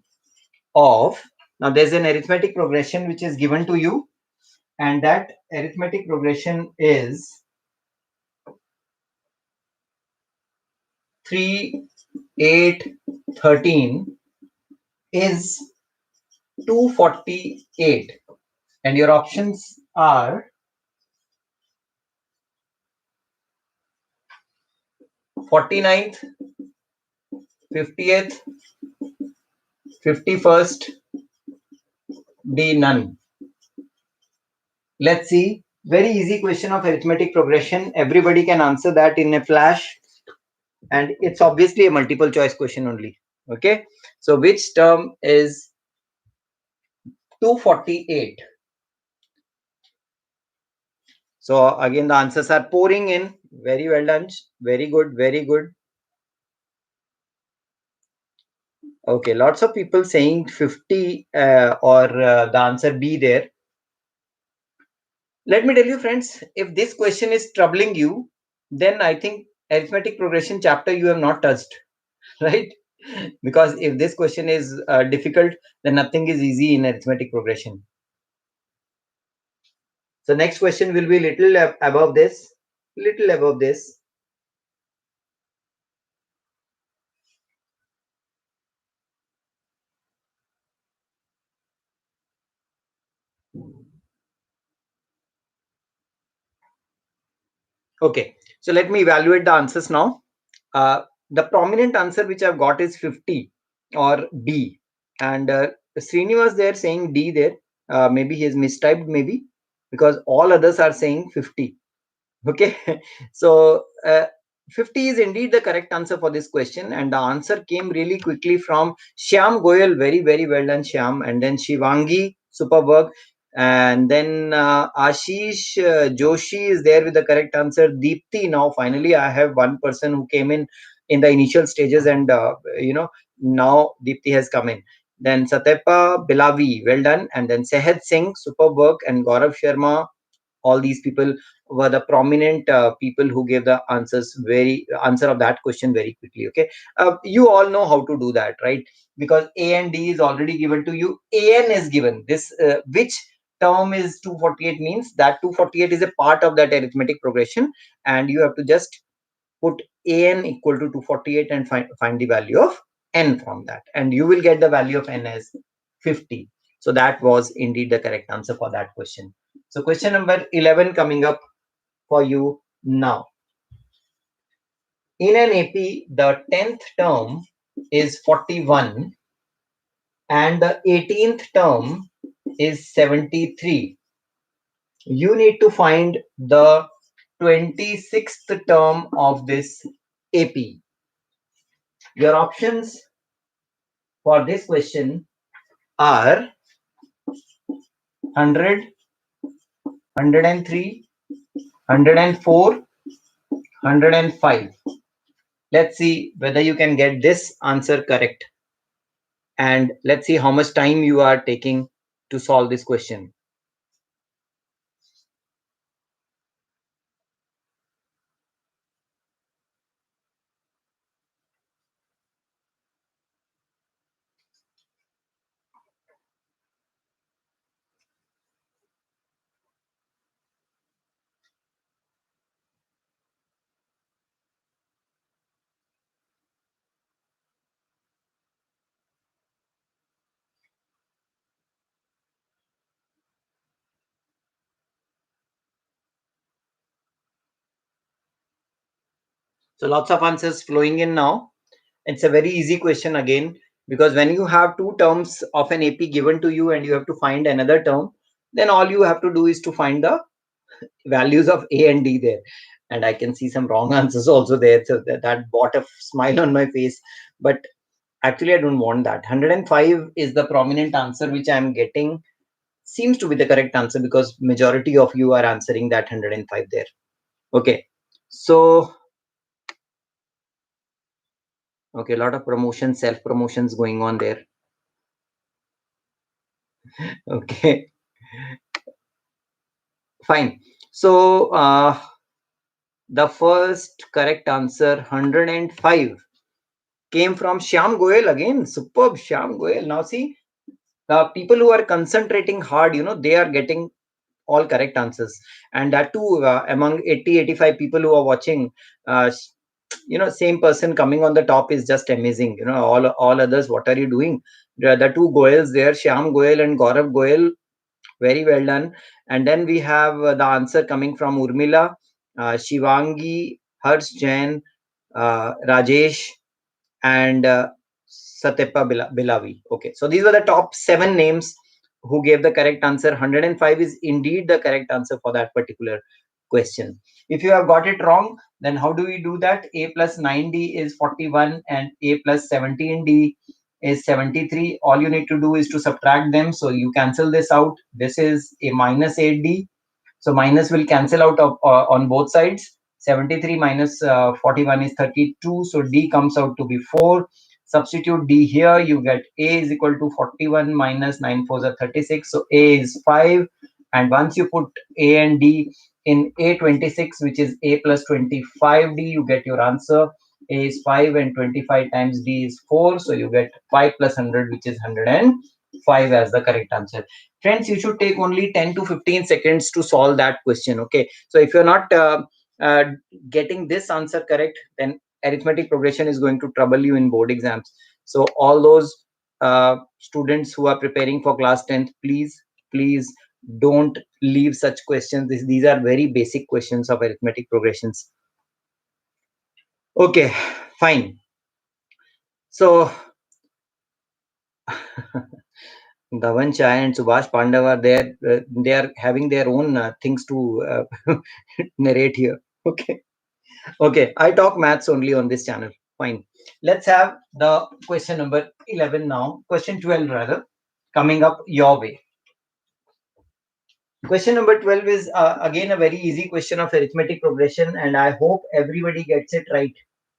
of, now there's an arithmetic progression which is given to you, and that arithmetic progression is 3, 8, 13 is 248, and your options are 49th, 50th, 51st, D none. Let's see. Very easy question of arithmetic progression. Everybody can answer that in a flash, and it's obviously a multiple choice question only. Okay, so which term is 248? So again, the answers are pouring in. Very well done. Very good. Very good. Okay, lots of people saying 50 or the answer B there. Let me tell you, friends, if this question is troubling you, then I think arithmetic progression chapter you have not touched, right? Because if this question is difficult, then nothing is easy in arithmetic progression. So next question will be little above this, little above this. Okay, so let me evaluate the answers now. The prominent answer which I've got is 50 or D, and Srinivas there saying D there. Maybe he has mistyped, maybe, because all others are saying 50. Okay, so 50 is indeed the correct answer for this question, and the answer came really quickly from Shyam Goyal. Very, very well done, Shyam. And then Shivangi, super work. And then Ashish Joshi is there with the correct answer. Deepthi, now finally I have one person who came in the initial stages, and now Deepthi has come in. Then Satepa Bilavi, well done. And then Sehed Singh, super work. And Gaurav Sharma, all these people were the prominent people who gave the answer of that question very quickly. Okay, you all know how to do that, right? Because A and D is already given to you. An is given. This which term is 248 means that 248 is a part of that arithmetic progression, and you have to just put an equal to 248 and find the value of n from that, and you will get the value of n as 50. So that was indeed the correct answer for that question. So question number 11 coming up for you now. In an AP, the 10th term is 41 and the 18th term is 73. You need to find the 26th term of this AP. Your options for this question are 100, 103, 104, 105. Let's see whether you can get this answer correct. And let's see how much time you are taking to solve this question. So lots of answers flowing in now. It's a very easy question again, because when you have two terms of an AP given to you and you have to find another term, then all you have to do is to find the values of A and D there. And I can see some wrong answers also there. So that brought a smile on my face. But actually, I don't want that. 105 is the prominent answer which I'm getting. Seems to be the correct answer because majority of you are answering that 105 there. Okay. So, okay, a lot of promotion, self promotions going on there. Okay. Fine. So the first correct answer, 105, came from Shyam Goyal again. Superb, Shyam Goyal. Now see, people who are concentrating hard, they are getting all correct answers. And that too, among 80-85 people who are watching, uh, same person coming on the top is just amazing. All others, what are you doing? The two Goyals there, Shyam Goyal and Gaurav Goyal, very well done. And then we have the answer coming from Urmila, Shivangi, Harsh Jain, Rajesh, and Satepa Bilavi. Okay, so these were the top 7 names who gave the correct answer. 105 is indeed the correct answer for that particular question. If you have got it wrong, then how do we do that? A plus 9D is 41 and A plus 17D is 73. All you need to do is to subtract them. So you cancel this out. This is a minus 8D. So minus will cancel out on both sides. 73 minus 41 is 32. So D comes out to be 4. Substitute D here. You get A is equal to 41 minus 9 4s are 36. So A is 5. And once you put A and D in A26, which is A plus 25D, you get your answer. A is 5 and 25 times D is 4. So you get 5 plus 100, which is 105 as the correct answer. Friends, you should take only 10 to 15 seconds to solve that question. Okay, so if you're not uh, getting this answer correct, then arithmetic progression is going to trouble you in board exams. So all those students who are preparing for class 10th, please don't leave such questions. These are very basic questions of arithmetic progressions. Okay, fine. So Dhawan Chai and Subhash Pandav are there. They are having their own things to narrate here. Okay. Okay. I talk maths only on this channel. Fine. Let's have the question number 11 now. Question 12 rather. Coming up your way. Question number 12 is again a very easy question of arithmetic progression, and I hope everybody gets it right.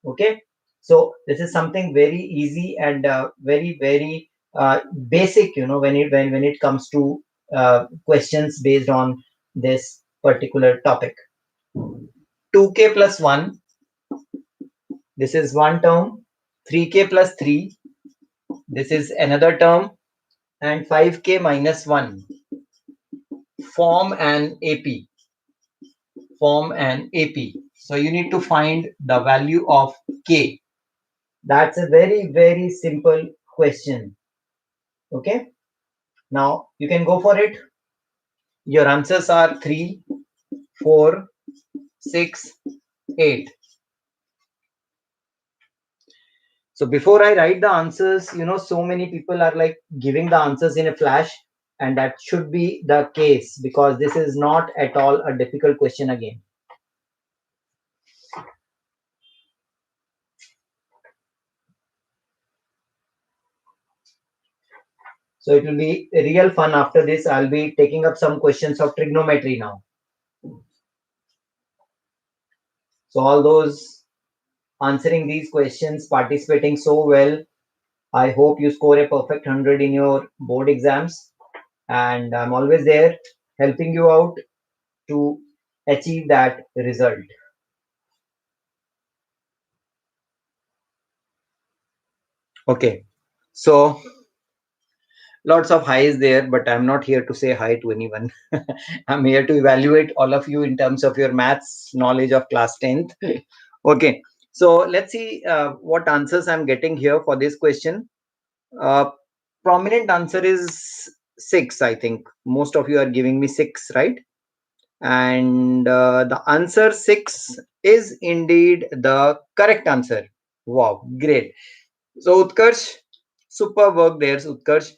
Okay. So this is something very easy and very basic. When it comes to questions based on this particular topic. 2k plus 1. This is one term. 3k plus 3. This is another term. And 5k minus 1. Form an AP. Form an AP. So you need to find the value of k. That's a very simple question. Okay. Now you can go for it. Your answers are 3, 4, 6, 8. So before I write the answers, so many people are like giving the answers in a flash, and that should be the case because this is not at all a difficult question again. So it will be real fun after this. I'll be taking up some questions of trigonometry now. So all those answering these questions, participating so well, I hope you score a perfect 100 in your board exams. And I'm always there helping you out to achieve that result. Okay. So lots of highs there, but I'm not here to say hi to anyone. I'm here to evaluate all of you in terms of your maths knowledge of class 10th. Okay. So let's see what answers I'm getting here for this question. Prominent answer is 6, I think. Most of you are giving me 6, right? And the answer 6 is indeed the correct answer. Wow, great. So Utkarsh, super work there, Utkarsh.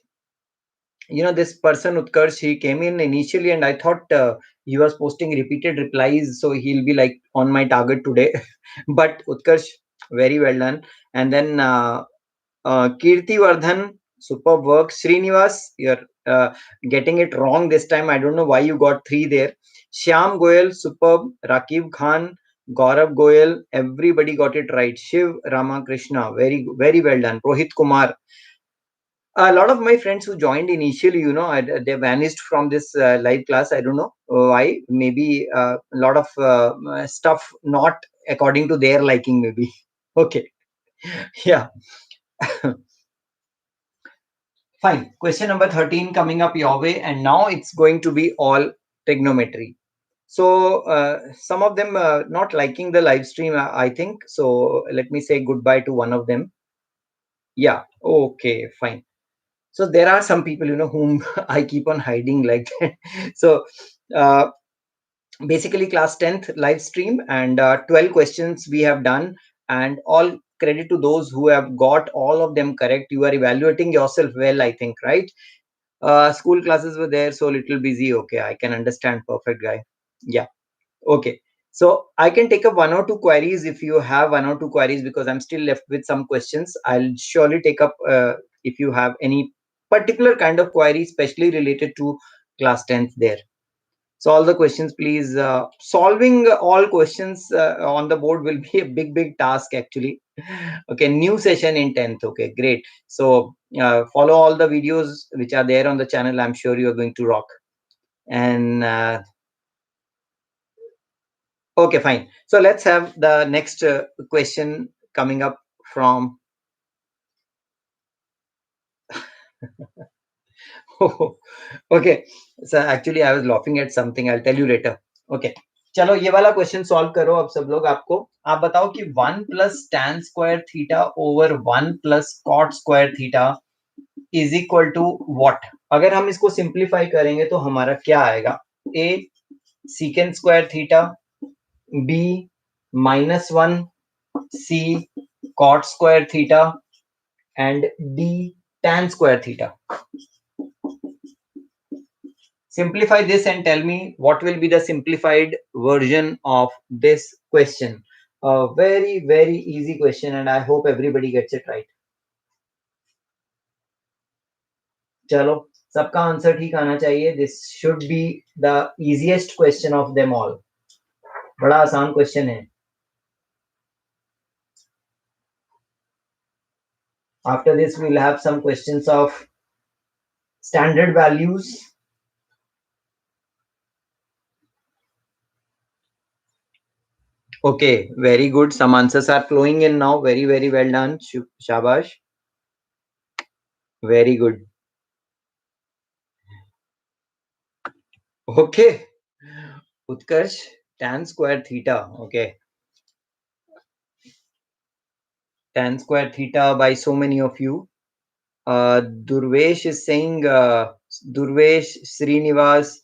This person Utkarsh, he came in initially and I thought he was posting repeated replies, so he'll be like on my target today. But Utkarsh, very well done. And then Kirti Vardhan, superb work. Srinivas, you're getting it wrong this time. I don't know why you got 3 there. Shyam Goyal, superb. Rakib Khan, Gaurav Goyal, everybody got it right. Shiv Ramakrishna, very well done. Rohit Kumar, A lot of my friends who joined initially, they vanished from this live class. I don't know why. Maybe a lot of stuff not according to their liking, maybe. Okay. Yeah. Fine. Question number 13 coming up your way, and now it's going to be all trigonometry. So some of them not liking the live stream, I think. So let me say goodbye to one of them. Yeah. Okay. Fine. So there are some people, whom I keep on hiding like that. So uh, basically, class 10th live stream, and 12 questions we have done, and all credit to those who have got all of them correct. You are evaluating yourself well, I think, right? School classes were there, so little busy. Okay, I can understand. Perfect guy. Yeah. Okay. So I can take up one or two queries if you have one or two queries, because I'm still left with some questions. I'll surely take up if you have any particular kind of query, especially related to class 10th there. So all the questions, please. Solving all questions on the board will be a big task actually. Okay, new session in 10th. Okay, great. So follow all the videos which are there on the channel. I'm sure you are going to rock. And okay, fine. So let's have the next question coming up from. Okay. So actually, I was laughing at something. I'll tell you later. Okay. चलो ये वाला question solve करो अब सब लोग. आपको आप बताओ कि 1 + tan² theta + cot² theta is equal to what. अगर हम इसको सिंप्लीफाई करेंगे तो हमारा क्या आएगा? A secant² theta, B -1, C cot² theta, and d tan² theta. Simplify this and tell me what will be the simplified version of this question. A very easy question, and I hope everybody gets it right. चलो, सबका answer ठीक आना चाहिए. This should be the easiest question of them all. बड़ा आसान question है. After this we'll have some questions of standard values. Okay, very good. Some answers are flowing in now. Very well done. Shabash. Very good. Okay. Utkarsh, tan² theta. Okay. Tan² theta by so many of you. Durvesh is saying, Durvesh, Srinivas,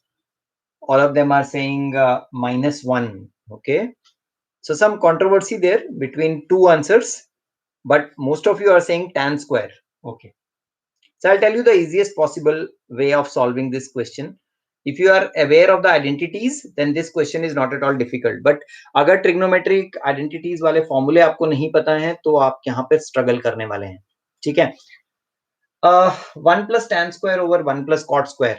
all of them are saying -1. Okay. So some controversy there between two answers, but most of you are saying tan². Okay. So I'll tell you the easiest possible way of solving this question. If you are aware of the identities, then this question is not at all difficult. But अगर trigonometric identities वाले formulae आपको नहीं पता हैं, तो आप यहाँ पे struggle करने वाले हैं. ठीक है? 1 + tan²/1 + cot².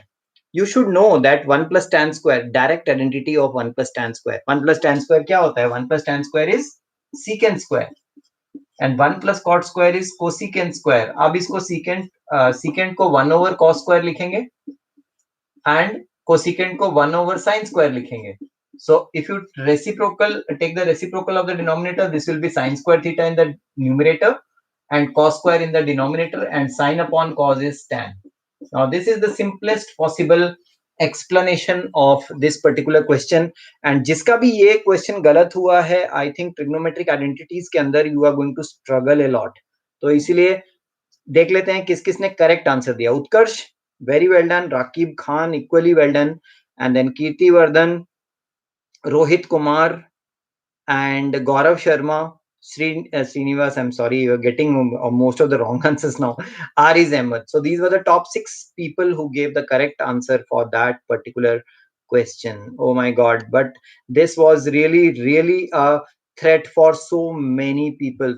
You should know that 1 + tan², direct identity of 1 + tan². 1 + tan² क्या होता है? 1 + tan² is secant². And 1 + cot² is cosecant². अब इसको secant को 1/cos² लिखेंगे and cosecant को 1/sin² लिखेंगे. So if you take the reciprocal of the denominator, this will be sin² theta in the numerator and cos² in the denominator, and sin upon cos is tan. Now this is the simplest possible explanation of this particular question. And जिसका भी ये question गलत हुआ है, I think trigonometric identities के अंदर you are going to struggle a lot. तो इसीलिए देख लेते हैं किस किसने करेक्ट आंसर दिया. Utkarsh, very well done. Raqib Khan, equally well done. And then Kirti Vardhan, Rohit Kumar, and Gaurav Sharma, Srinivas, I'm sorry, you're getting most of the wrong answers now. Ariz Ahmed. So these were the top 6 people who gave the correct answer for that particular question. Oh my God. But this was really a threat for so many people.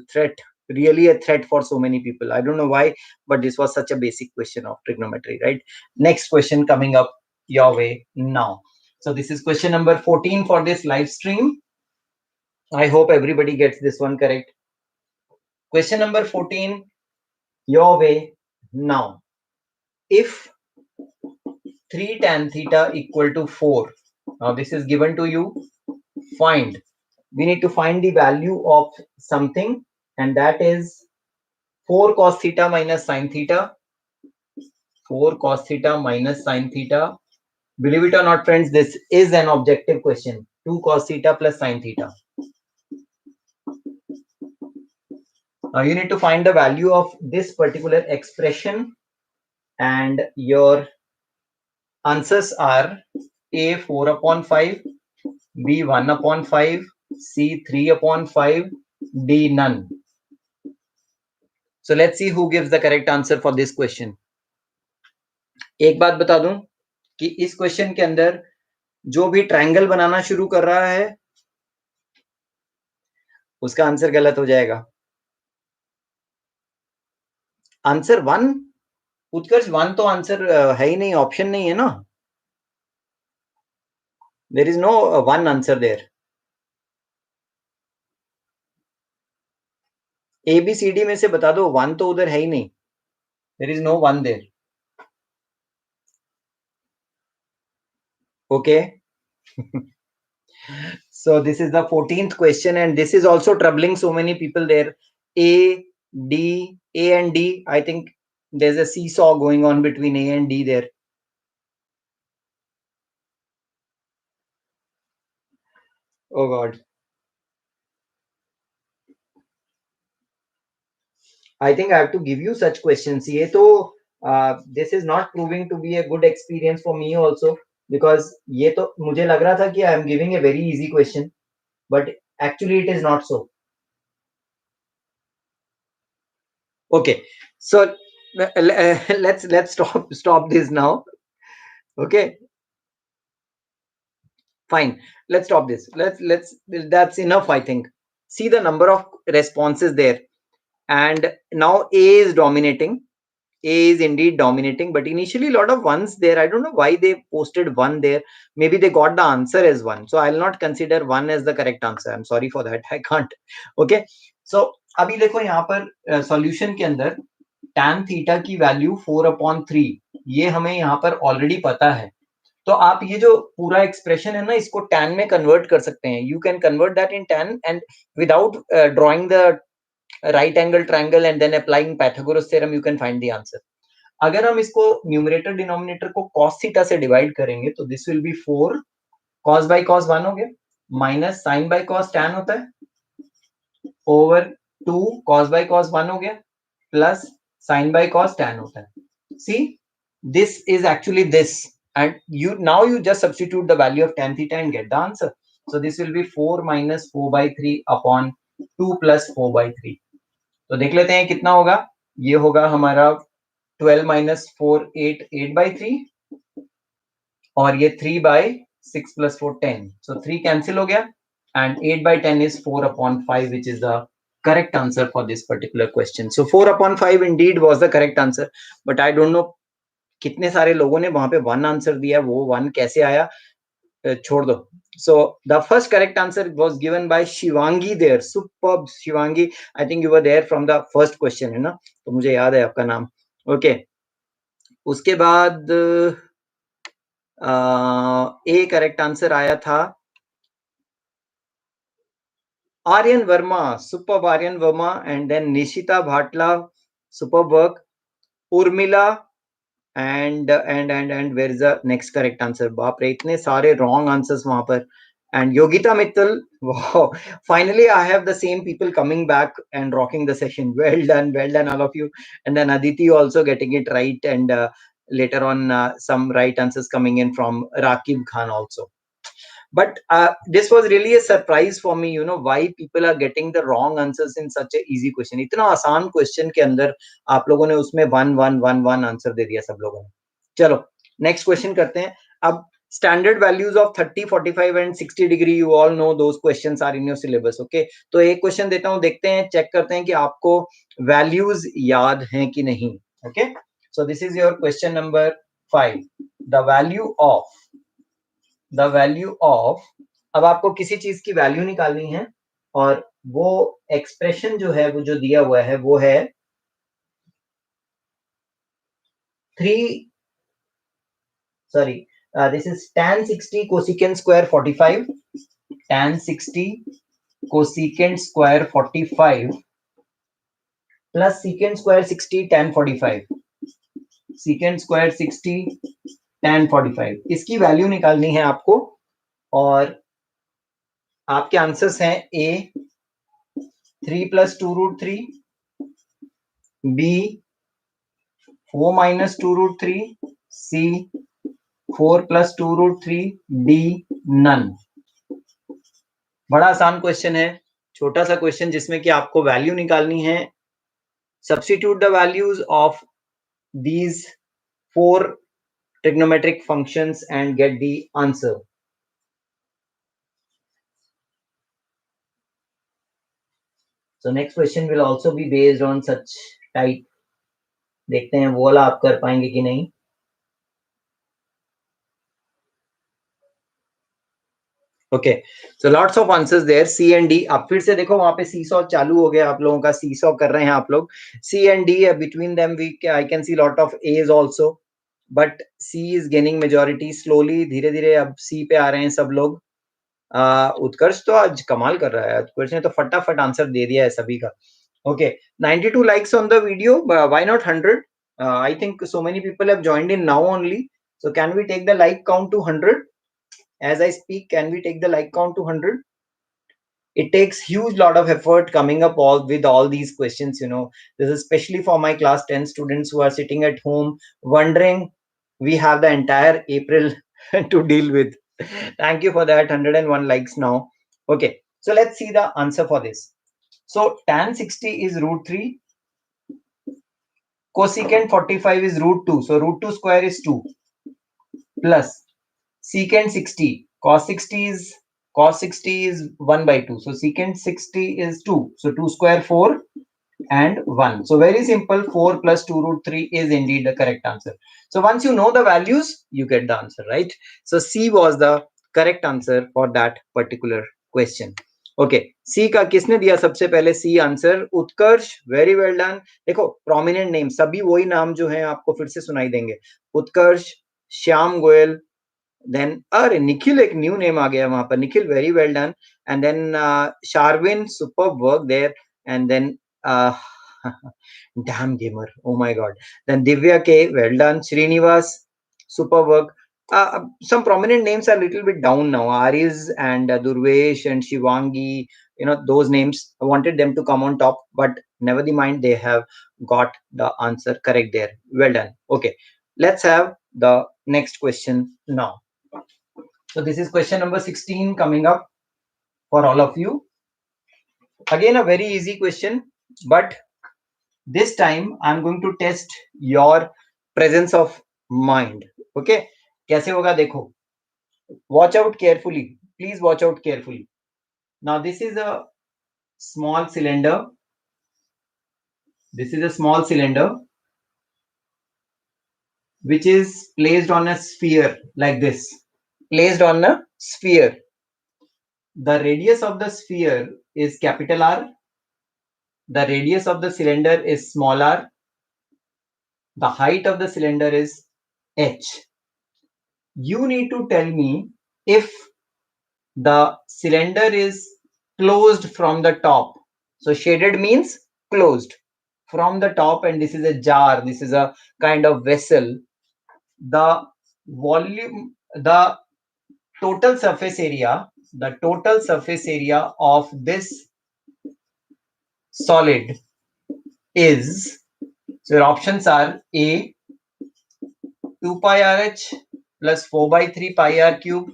Really a threat for so many people. I don't know why, but this was such a basic question of trigonometry, right? Next question coming up your way now. So this is question number 14 for this live stream. I hope everybody gets this one correct. Question number 14, your way now. if 3 tan theta equal to 4, now this is given to you, we need to find the value of something, and that is 4 cos theta minus sin theta. 4 cos theta minus sin theta. Believe it or not, friends, this is an objective question. 2 cos theta plus sin theta. Now you need to find the value of this particular expression, and your answers are A 4 upon 5, B 1 upon 5, C 3 upon 5, D none. So let's see who gives the correct answer for this question. एक बात बता दूं कि इस question के अंदर जो भी ट्रायंगल बनाना शुरू कर रहा है उसका आंसर गलत हो जाएगा. आंसर 1, उत्कर्ष 1 तो आंसर है ही नहीं, ऑप्शन नहीं है ना. There is no 1 answer there. ABCD में से बता दो, 1 तो उधर है ही नहीं. There is no 1 there. Okay. So this is the 14th question, and this is also troubling so many people there. A and D. I think there's a seesaw going on between A and D there. Oh God. I think I have to give you such questions. ये तो this is not proving to be a good experience for me also, because ये तो मुझे लग रहा था कि I am giving a very easy question, but actually it is not so. Okay, so let's stop this now. Okay, fine. Let's stop this. Let's that's enough, I think. See the number of responses there, and now A is dominating. A is indeed dominating, but initially a lot of ones there. I don't know why they posted 1 there. Maybe they got the answer as 1. So I'll not consider 1 as the correct answer. I'm sorry for that. I can't. Okay. So अभी देखो यहाँ पर solution के अंदर tan theta की value 4/3 ये हमें यहाँ पर ऑलरेडी पता है. तो आप ये जो पूरा एक्सप्रेशन है ना, इसको tan में कन्वर्ट कर सकते हैं. You can convert that in tan and without drawing the right angle triangle and then applying Pythagoras theorem, you can find the answer. अगर हम इसको न्यूमरेटर डिनोमिनेटर को cos थीटा से डिवाइड करेंगे तो this will be 4 cos by cos 1 हो गया, minus sin by cos tan होता है, ओवर 2 cos बाय cos 1 हो गया, plus sin by cos tan होता है. See, this is actually this, and you now you just substitute the value of tan theta and get the answer. So this will be 4 minus 4/3 upon 2 plus 4/3. तो देख लेते हैं कितना होगा. ये होगा हमारा 12 minus 4 8/3, और ये 3/6 plus 4 10. So 3 cancel हो गया, and 8/10 is 4/5, which is the correct answer for this particular question. So 4/5 indeed was the correct answer, but I don't know कितने सारे लोगों ने वहां पे 1 आंसर दिया, वो 1 कैसे आया, छोड़ दो. So the first correct answer was given by Shivangi there. Superb, Shivangi. I think you were there from the first question, है ना, तो मुझे याद है आपका नाम. Okay. उसके बाद ए करेक्ट आंसर आया था Aryan Varma. Super Aryan Varma, and then Nishita Bhatla, super work. Urmila, and where is the next correct answer? बाप रे, इतने सारे wrong answers वहां पर. And Yogita Mittal, wow, finally I have the same people coming back and rocking the session. Well done all of you. And then Aditi also getting it right, and later on some right answers coming in from Rakib Khan also. But this was really a surprise for me, you know, why people are getting the wrong answers in such a easy question. इतना आसान question के अंदर आप लोगों ने उसमें 1 1 1 1 answer दे दिया सब लोगों ने. चलो नेक्स्ट क्वेश्चन करते हैं. अब standard values of 30 45 and 60 degree, you all know those questions are in your syllabus. Okay, तो एक क्वेश्चन देता हूं, देखते हैं, चेक करते हैं कि आपको वैल्यूज याद हैं कि नहीं. Okay, so this is your question number 5. The value of, अब आपको किसी चीज की वैल्यू निकालनी है, और वो एक्सप्रेशन जो है, वो जो दिया हुआ है वो है 3, sorry, this is tan 60 cosecant square 45, tan 60 cosecant square 45 plus secant square 60 tan 45, secant square 60 tan 45, इसकी वैल्यू निकालनी है आपको। और आपके आंसर्स हैं ए 3 plus 2 root 3, B 4 minus 2 root 3, C 4 plus 2 root 3, D none। बड़ा आसान क्वेश्चन है, छोटा सा क्वेश्चन जिसमें कि आपको वैल्यू निकालनी है। Substitute the values of these 4 trigonometric functions and get the answer. So next question will also be based on such type. देखते हैं वो वाला आप कर पाएंगे कि नहीं। Okay, so lots of answers there, C and D. आप फिर से देखो वहां पे सी सॉ चालू हो गया, आप लोगों का सी सॉ कर रहे हैं आप लोग। C and D, between them we I can see lot of edge also, but C is gaining majority slowly, धीरे धीरे अब सी पे आ रहे हैं सब लोग। उत्कर्ष तो आज कमाल कर रहा है, उत्कर्ष ने तो फटाफट आंसर दे दिया है सभी का। Okay, 92 likes on the video, why not 100? I think so many people have joined in now only, so can we take the like count to 100? As I speak, can we take the like count to 100? It takes huge lot of effort coming up all with all these questions, you know. This is especially for my class 10 students who are sitting at home wondering we have the entire April to deal with. Thank you for that, 101 likes now. Okay, so let's see the answer for this. So tan 60 is root 3, cosecant 45 is root 2, so root 2 square is 2, plus secant 60, cos 60 is 1 by 2, so secant 60 is 2, so 2 square 4 and 1. So very simple, 4 plus 2 root 3 is indeed the correct answer. So once you know the values, you get the answer, right? So C was the correct answer for that particular question. Okay, C का किसने दिया सबसे पहले C answer? Utkarsh, very well done. देखो prominent name सभी वही नाम जो है आपको फिर से सुनाई देंगे, उत्कर्ष, श्याम गोयल, देन अरे निखिल, एक न्यू नेम आ गया वहां पर, Nikhil very well done, and then Sharvin, super work there, and then damn gamer, oh my god, then Divya K, well done, Srinivas, super work. Some prominent names are a little bit down now, Aris and Durvesh and Shivangi, you know, those names, I wanted them to come on top, but never the mind, they have got the answer correct there. Well done. Okay, let's have the next question now. So this is question number 16 coming up for all of you. Again, a very easy question, but this time I'm going to test your presence of mind. Okay, कैसे होगा देखो, watch out carefully, please watch out carefully. Now this is a small cylinder, this is a small cylinder which is placed on a sphere like this, placed on a sphere. The radius of the sphere is capital R, the radius of the cylinder is small r, the height of the cylinder is h. You need to tell me if the cylinder is closed from the top. So shaded means closed from the top, and this is a jar, this is a kind of vessel. The volume, the total surface area, the total surface area of this solid is, so your options are A 2 pi rh plus 4 by 3 pi r cube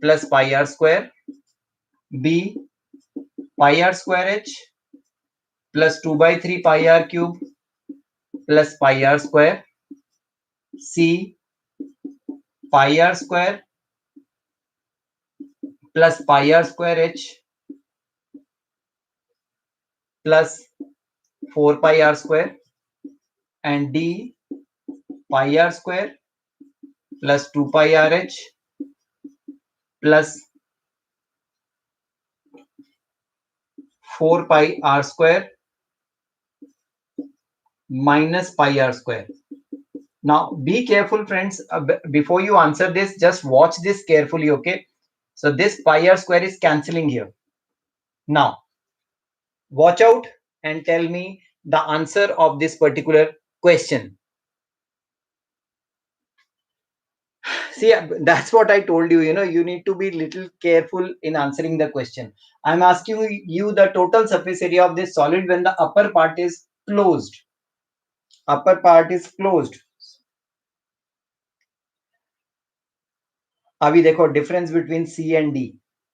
plus pi r square, B pi r square h plus 2 by 3 pi r cube plus pi r square, C pi r square plus pi r square h plus 4 pi r square, and D pi r square plus 2 pi r h plus 4 pi r square minus pi r square. Now be careful friends, before you answer this, just watch this carefully, okay? So this pi r square is cancelling here. Now watch out and tell me the answer of this particular question. See, that's what I told you, you need to be little careful in answering the question. I'm asking you the total surface area of this solid when the upper part is closed. Upper part is closed. अभी देखो difference between C and D.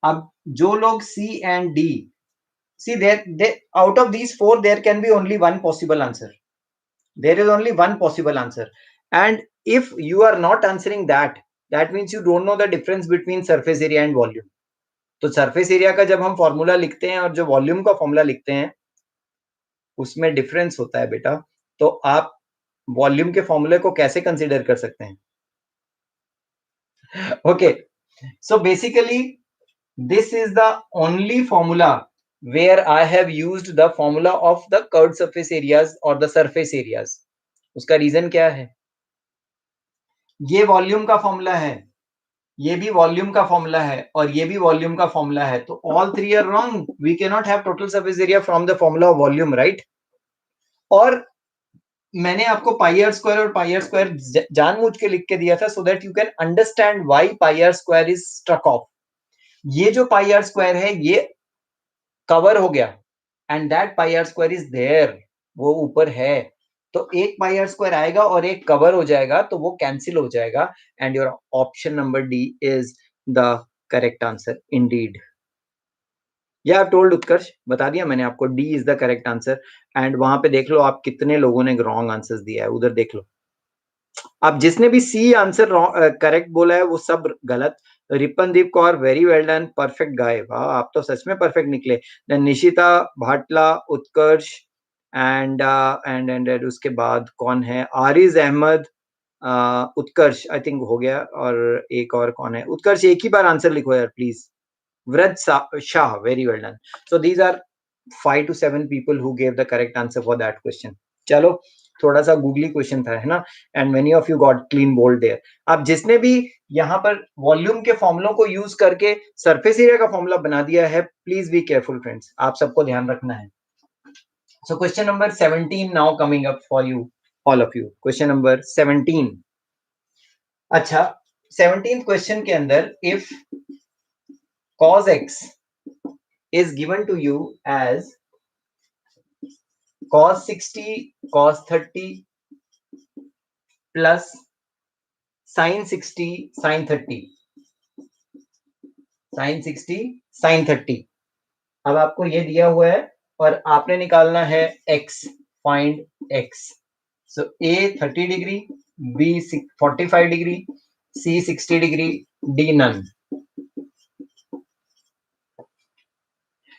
अब जो लोग C and D, see there out of these four there can be only one possible answer. There is only one possible answer, and if you are not answering that, that means you don't know the difference between surface area and volume. तो surface area का जब हम formula लिखते हैं और जो volume का formula लिखते हैं उसमें डिफरेंस होता है बेटा, तो आप वॉल्यूम के फॉर्मूले को कैसे कंसीडर कर सकते हैं? Okay, so basically this is the only formula where I have used the formula of the curved surface areas or the surface areas. उसका रीजन क्या है? ये वॉल्यूम का फॉर्मूला है, ये भी वॉल्यूम का फॉर्मूला है और ये भी वॉल्यूम का फॉर्मूला है, तो all three are wrong. We can not have total surface area from the formula of volume, right? और मैंने आपको पाई आर स्क्वायर और पाई आर स्क्वायर जानबूझ के लिख के दिया था so that you can understand why pi r square is struck off. ये जो पाई आर स्क्वायर है ये कवर हो गया and that pi r square is there, वो ऊपर है, तो एक पाई आर स्क्वायर आएगा और एक कवर हो जाएगा, तो वो कैंसिल हो जाएगा and your option number D is the correct answer Indeed. या आई टोल्ड उत्कर्ष, बता दिया मैंने आपको, D is the correct answer. And वहां पे देख लो आप कितने लोगों ने रॉन्ग आंसर्स दिया है, उधर देख लो. अब जिसने भी सी आंसर करेक्ट बोला है वो सब गलत. Ripandeep Kaur very well done, perfect guy, वाह आप तो सच में परफेक्ट निकले. देन निशिता भाटला, उत्कर्ष एंड उसके बाद कौन है? आरिज अहमद, उत्कर्ष आई थिंक हो गया, और एक और कौन है? उत्कर्ष एक ही बार आंसर लिखो यार please. Vrat Shah, very well done. So these are 5 to 7 people who gave the correct answer for that question. चलो, थोड़ा सा गूगली क्वेश्चन था, है ना? And many of you got clean bold there. अब जिसने भी यहाँ पर वॉल्यूम के फॉर्मूलों को यूज करके सरफेस एरिया का फॉर्मूला बना दिया है, प्लीज बी केयरफुल फ्रेंड्स, आप सबको ध्यान रखना है. So question number 17 now coming up for you, all of you. Question number 17. अच्छा, 17th क्वेश्चन के अंदर if cos x is given to you as cos 60 cos 30 plus sin 60 sin 30, sin 60 sin 30. अब आपको ये दिया हुआ है और आपने निकालना है x, find x. So a 30 degree, b 45 degree, c 60 degree, d none.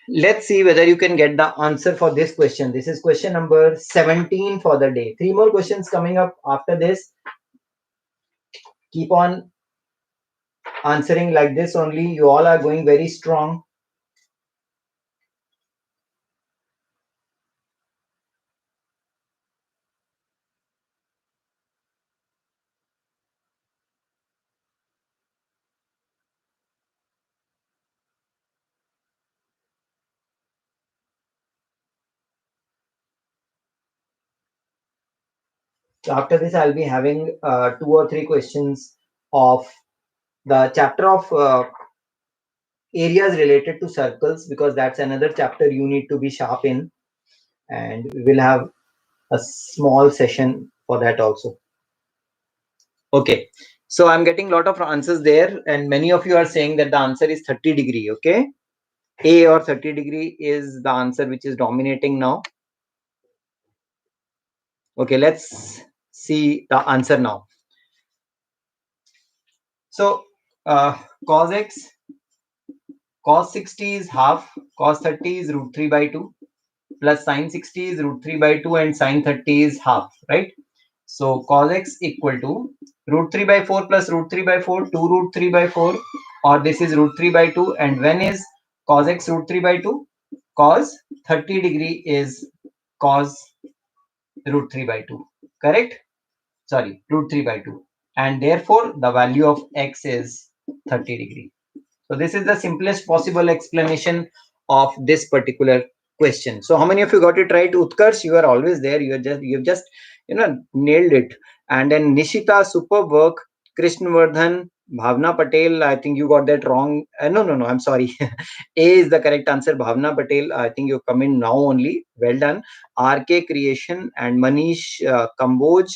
Let's see whether you can get the answer for this question. This is question number 17 for the day. 3 more questions coming up after this. Keep on answering like this only. You all are going very strong. So after this, I'll be having 2 or 3 questions of the chapter of areas related to circles, because that's another chapter you need to be sharp in, and we will have a small session for that also. Okay, so I'm getting a lot of answers there, and many of you are saying that the answer is 30 degree. Okay, A or 30 degree is the answer which is dominating now. Okay, let's see the answer now. So cos x, cos 60 is half, cos 30 is root 3 by 2, plus sin 60 is root 3 by 2, and sin 30 is half, right? So cos x equal to root 3 by 4 plus root 3 by 4, 2 root 3 by 4, or this is root 3 by 2. And when is cos x root 3 by 2? Cos 30 degree is cos root 3 by 2, correct? sorry, root 3 by 2. And therefore, the value of x is 30 degree. So this is the simplest possible explanation of this particular question. So how many of you got it right? Utkarsh, you are always there. You've just nailed it. And then Nishita, superb work. Krishnavardhan, Bhavna Patel, I think you got that wrong. No, I'm sorry. A is the correct answer. Bhavna Patel, I think you come in now only. Well done. RK Creation and Manish Kamboj.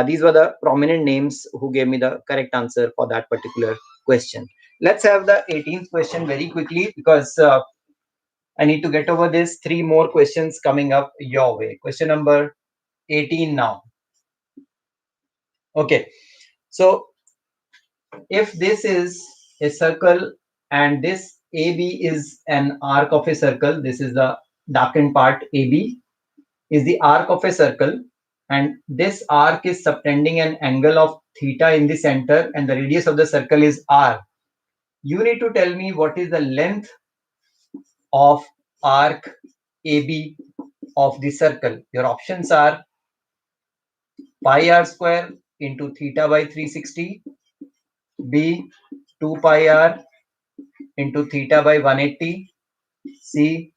These were the prominent names who gave me the correct answer for that particular question. Let's have the 18th question very quickly because I need to get over this. Three more questions coming up your way. Question number 18 now. Okay. So if this is a circle and this AB is an arc of a circle, this is the darkened part. AB is the arc of a circle, and this arc is subtending an angle of theta in the center, and the radius of the circle is r. You need to tell me what is the length of arc AB of the circle. Your options are pi r square into theta by 360, B 2 pi r into theta by 180, C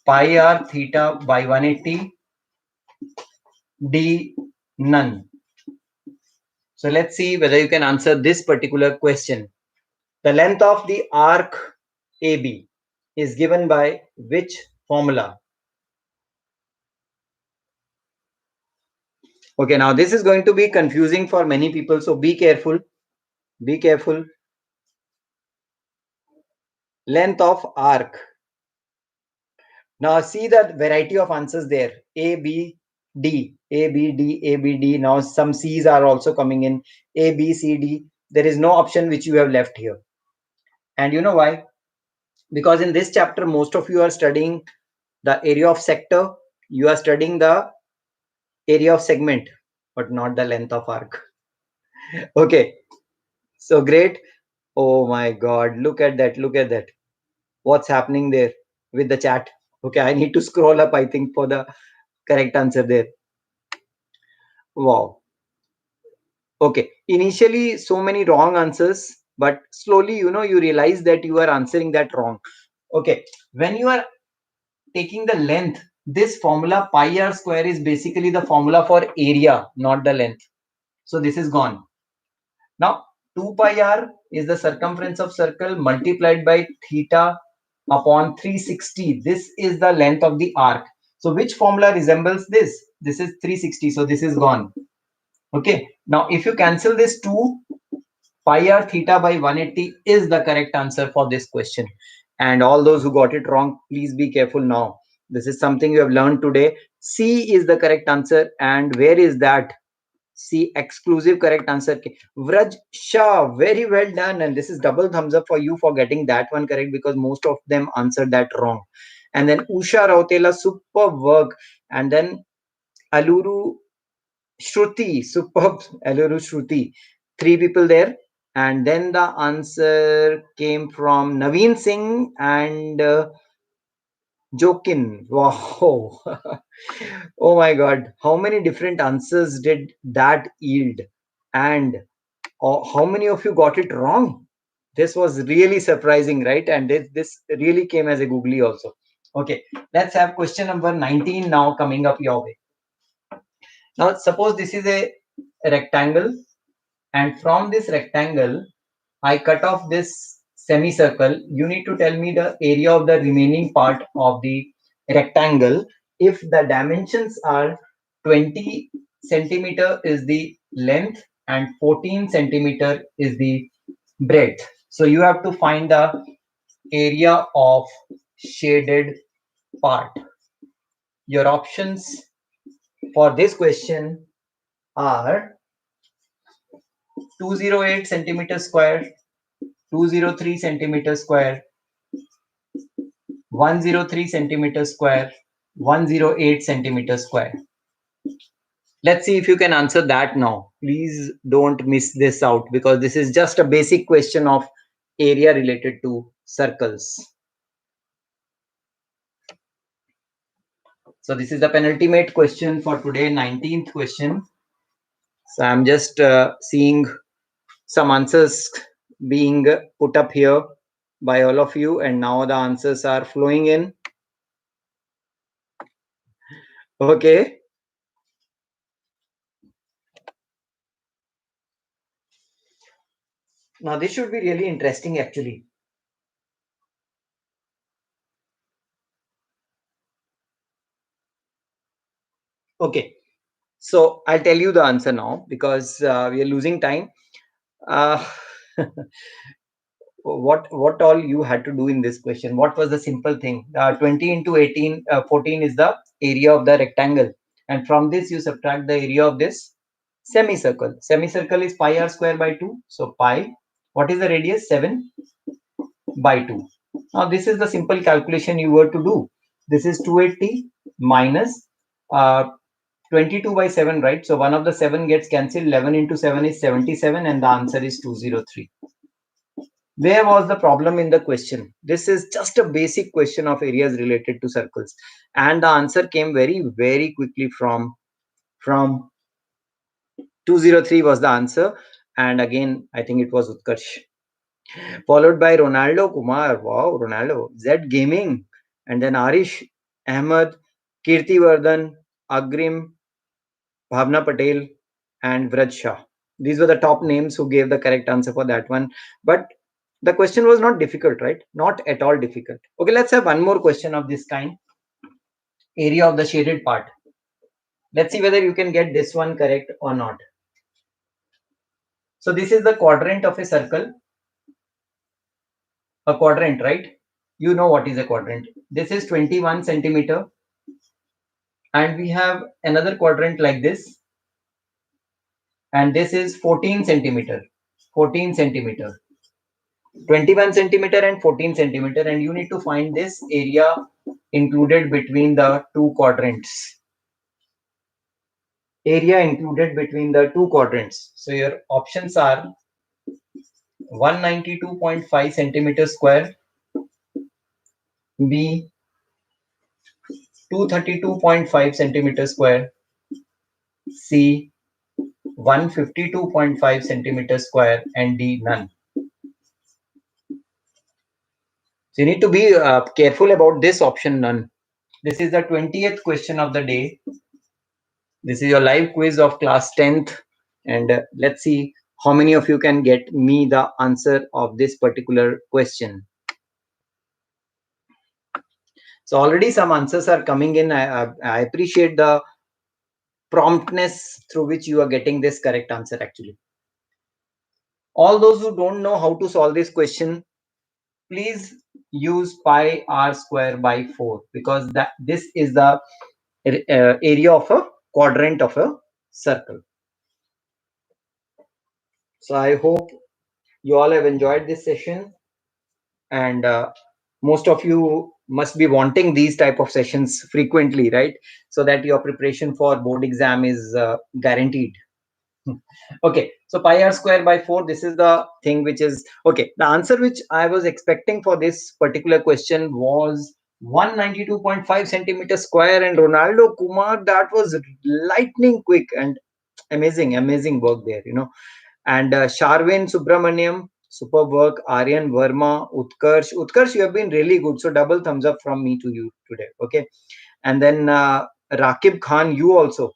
pi r theta by 180, D none. So let's see whether you can answer this particular question. The length of the arc AB is given by which formula? Okay, now this is going to be confusing for many people, so be careful. Be careful. Length of arc. Now see the variety of answers there. A, B, D, A, B, D, A, B, D. Now some C's are also coming in. A, B, C, D. There is no option which you have left here. And you know why? Because in this chapter, most of you are studying the area of sector. You are studying the area of segment, but not the length of arc. Okay. So great. Oh my God. Look at that. Look at that. What's happening there with the chat? Okay. I need to scroll up, I think, for the correct answer there. Wow. Okay. Initially, so many wrong answers, but slowly, you realize that you are answering that wrong. Okay. When you are taking the length, this formula pi r square is basically the formula for area, not the length. So this is gone. Now, 2 pi r is the circumference of circle multiplied by theta upon 360. This is the length of the arc. So which formula resembles this? This is 360. So this is gone. Okay. Now, if you cancel this 2, pi r theta by 180 is the correct answer for this question. And all those who got it wrong, please be careful now. This is something you have learned today. C is the correct answer. And where is that? C, exclusive correct answer. Vraj Shah, very well done. And this is double thumbs up for you for getting that one correct because most of them answered that wrong. And then Usha Rautela, superb work. And then Aluru Shruti, superb. Aluru Shruti. Three people there. And then the answer came from Naveen Singh and Jokin. Wow. Oh my God. How many different answers did that yield? And how many of you got it wrong? This was really surprising, right? And this really came as a googly also. Okay, let's have question number 19 now coming up your way. Now, suppose this is a rectangle, and from this rectangle, I cut off this semicircle. You need to tell me the area of the remaining part of the rectangle. If the dimensions are 20 centimeter is the length and 14 centimeter is the breadth. So you have to find the area of shaded part. Your options for this question are 208 centimeter square, 203 centimeter square, 103 centimeter square, 108 centimeter square. Let's see if you can answer that now. Please don't miss this out because this is just a basic question of area related to circles. So this is the penultimate question for today, 19th question. So I'm just seeing some answers being put up here by all of you, and now the answers are flowing in. Okay. Now this should be really interesting actually. Okay. So I'll tell you the answer now because we are losing time. Uh, what all you had to do in this question? What was the simple thing? 20 into 18, 14 is the area of the rectangle, and from this you subtract the area of this semicircle. Semicircle is pi r square by 2. So pi, what is the radius? 7 by 2. Now this is the simple calculation you were to do. This is 280 minus uh, 22 by 7, right? So one of the 7 gets cancelled. 11 into 7 is 77, and the answer is 203. Where was the problem in the question? This is just a basic question of areas related to circles, and the answer came very, very quickly from 203 was the answer, and again I think it was Utkarsh, followed by Ronaldo Kumar. Wow, Ronaldo. Z Gaming, and then Arish Ahmed, Kirti Vardhan, Agrim, Bhavna Patel, and Vraj Shah. These were the top names who gave the correct answer for that one. But the question was not difficult, right? Not at all difficult. Okay, let's have one more question of this kind. Area of the shaded part. Let's see whether you can get this one correct or not. So this is the quadrant of a circle. A quadrant, right? You know what is a quadrant. This is 21 centimeter. And we have another quadrant like this. And this is 14 centimeter. 14 centimeter. 21 centimeter and 14 centimeter, and you need to find this area included between the two quadrants. Area included between the two quadrants. So your options are 192.5 centimeter square, B 232.5 centimeter square, C 152.5 centimeter square, and D none. So you need to be careful about this option none. This is the 20th question of the day. This is your live quiz of class 10th, and let's see how many of you can get me the answer of this particular question. So already some answers are coming in. I appreciate the promptness through which you are getting this correct answer actually. All those who don't know how to solve this question, please use pi r square by 4, because this is the area of a quadrant of a circle. So I hope you all have enjoyed this session, and most of you must be wanting these type of sessions frequently, right? So that your preparation for board exam is guaranteed. Okay, so pi r square by 4, this is the thing which is okay. The answer which I was expecting for this particular question was 192.5 centimeter square, and Ronaldo Kumar, that was lightning quick and amazing work there, and Sharvin Subramaniam, superb work. Aryan Verma, Utkarsh, you have been really good. So double thumbs up from me to you today. Okay, and then Rakib Khan, you also,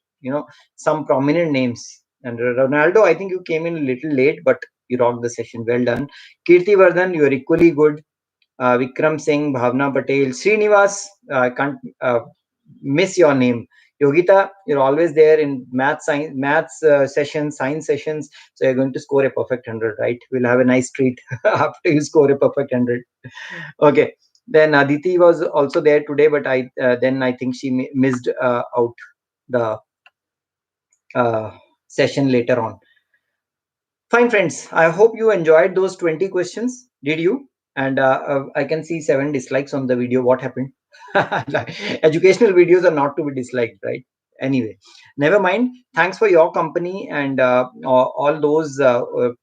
some prominent names. And Ronaldo, I think you came in a little late, but you rocked the session. Well done. Kirti Vardhan, you are equally good. Vikram Singh, Bhavna Patel, Srinivas, I can't miss your name. Yogita, you're always there in maths sessions, science sessions. So you're going to score a perfect 100, right? We'll have a nice treat after you score a perfect 100. Okay. Then Aditi was also there today, but then I think she missed out the uh, session later on. Fine, friends. I hope you enjoyed those 20 questions. Did you? And I can see 7 dislikes on the video. What happened? Educational videos are not to be disliked, right? Anyway, never mind. Thanks for your company, and all those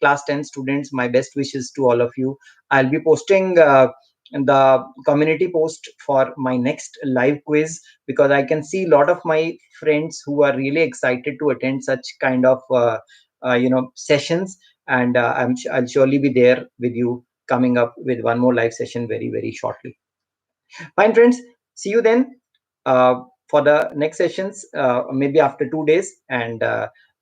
class 10 students. My best wishes to all of you. I'll be posting the community post for my next live quiz, because I can see a lot of my friends who are really excited to attend such kind of sessions. And I'll surely be there with you, coming up with one more live session very, very shortly. Fine, friends. See you then for the next sessions, maybe after 2 days. And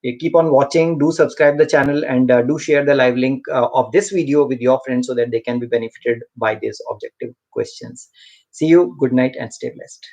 you keep on watching. Do subscribe the channel, and do share the live link of this video with your friends so that they can be benefited by these objective questions. See you. Good night and stay blessed.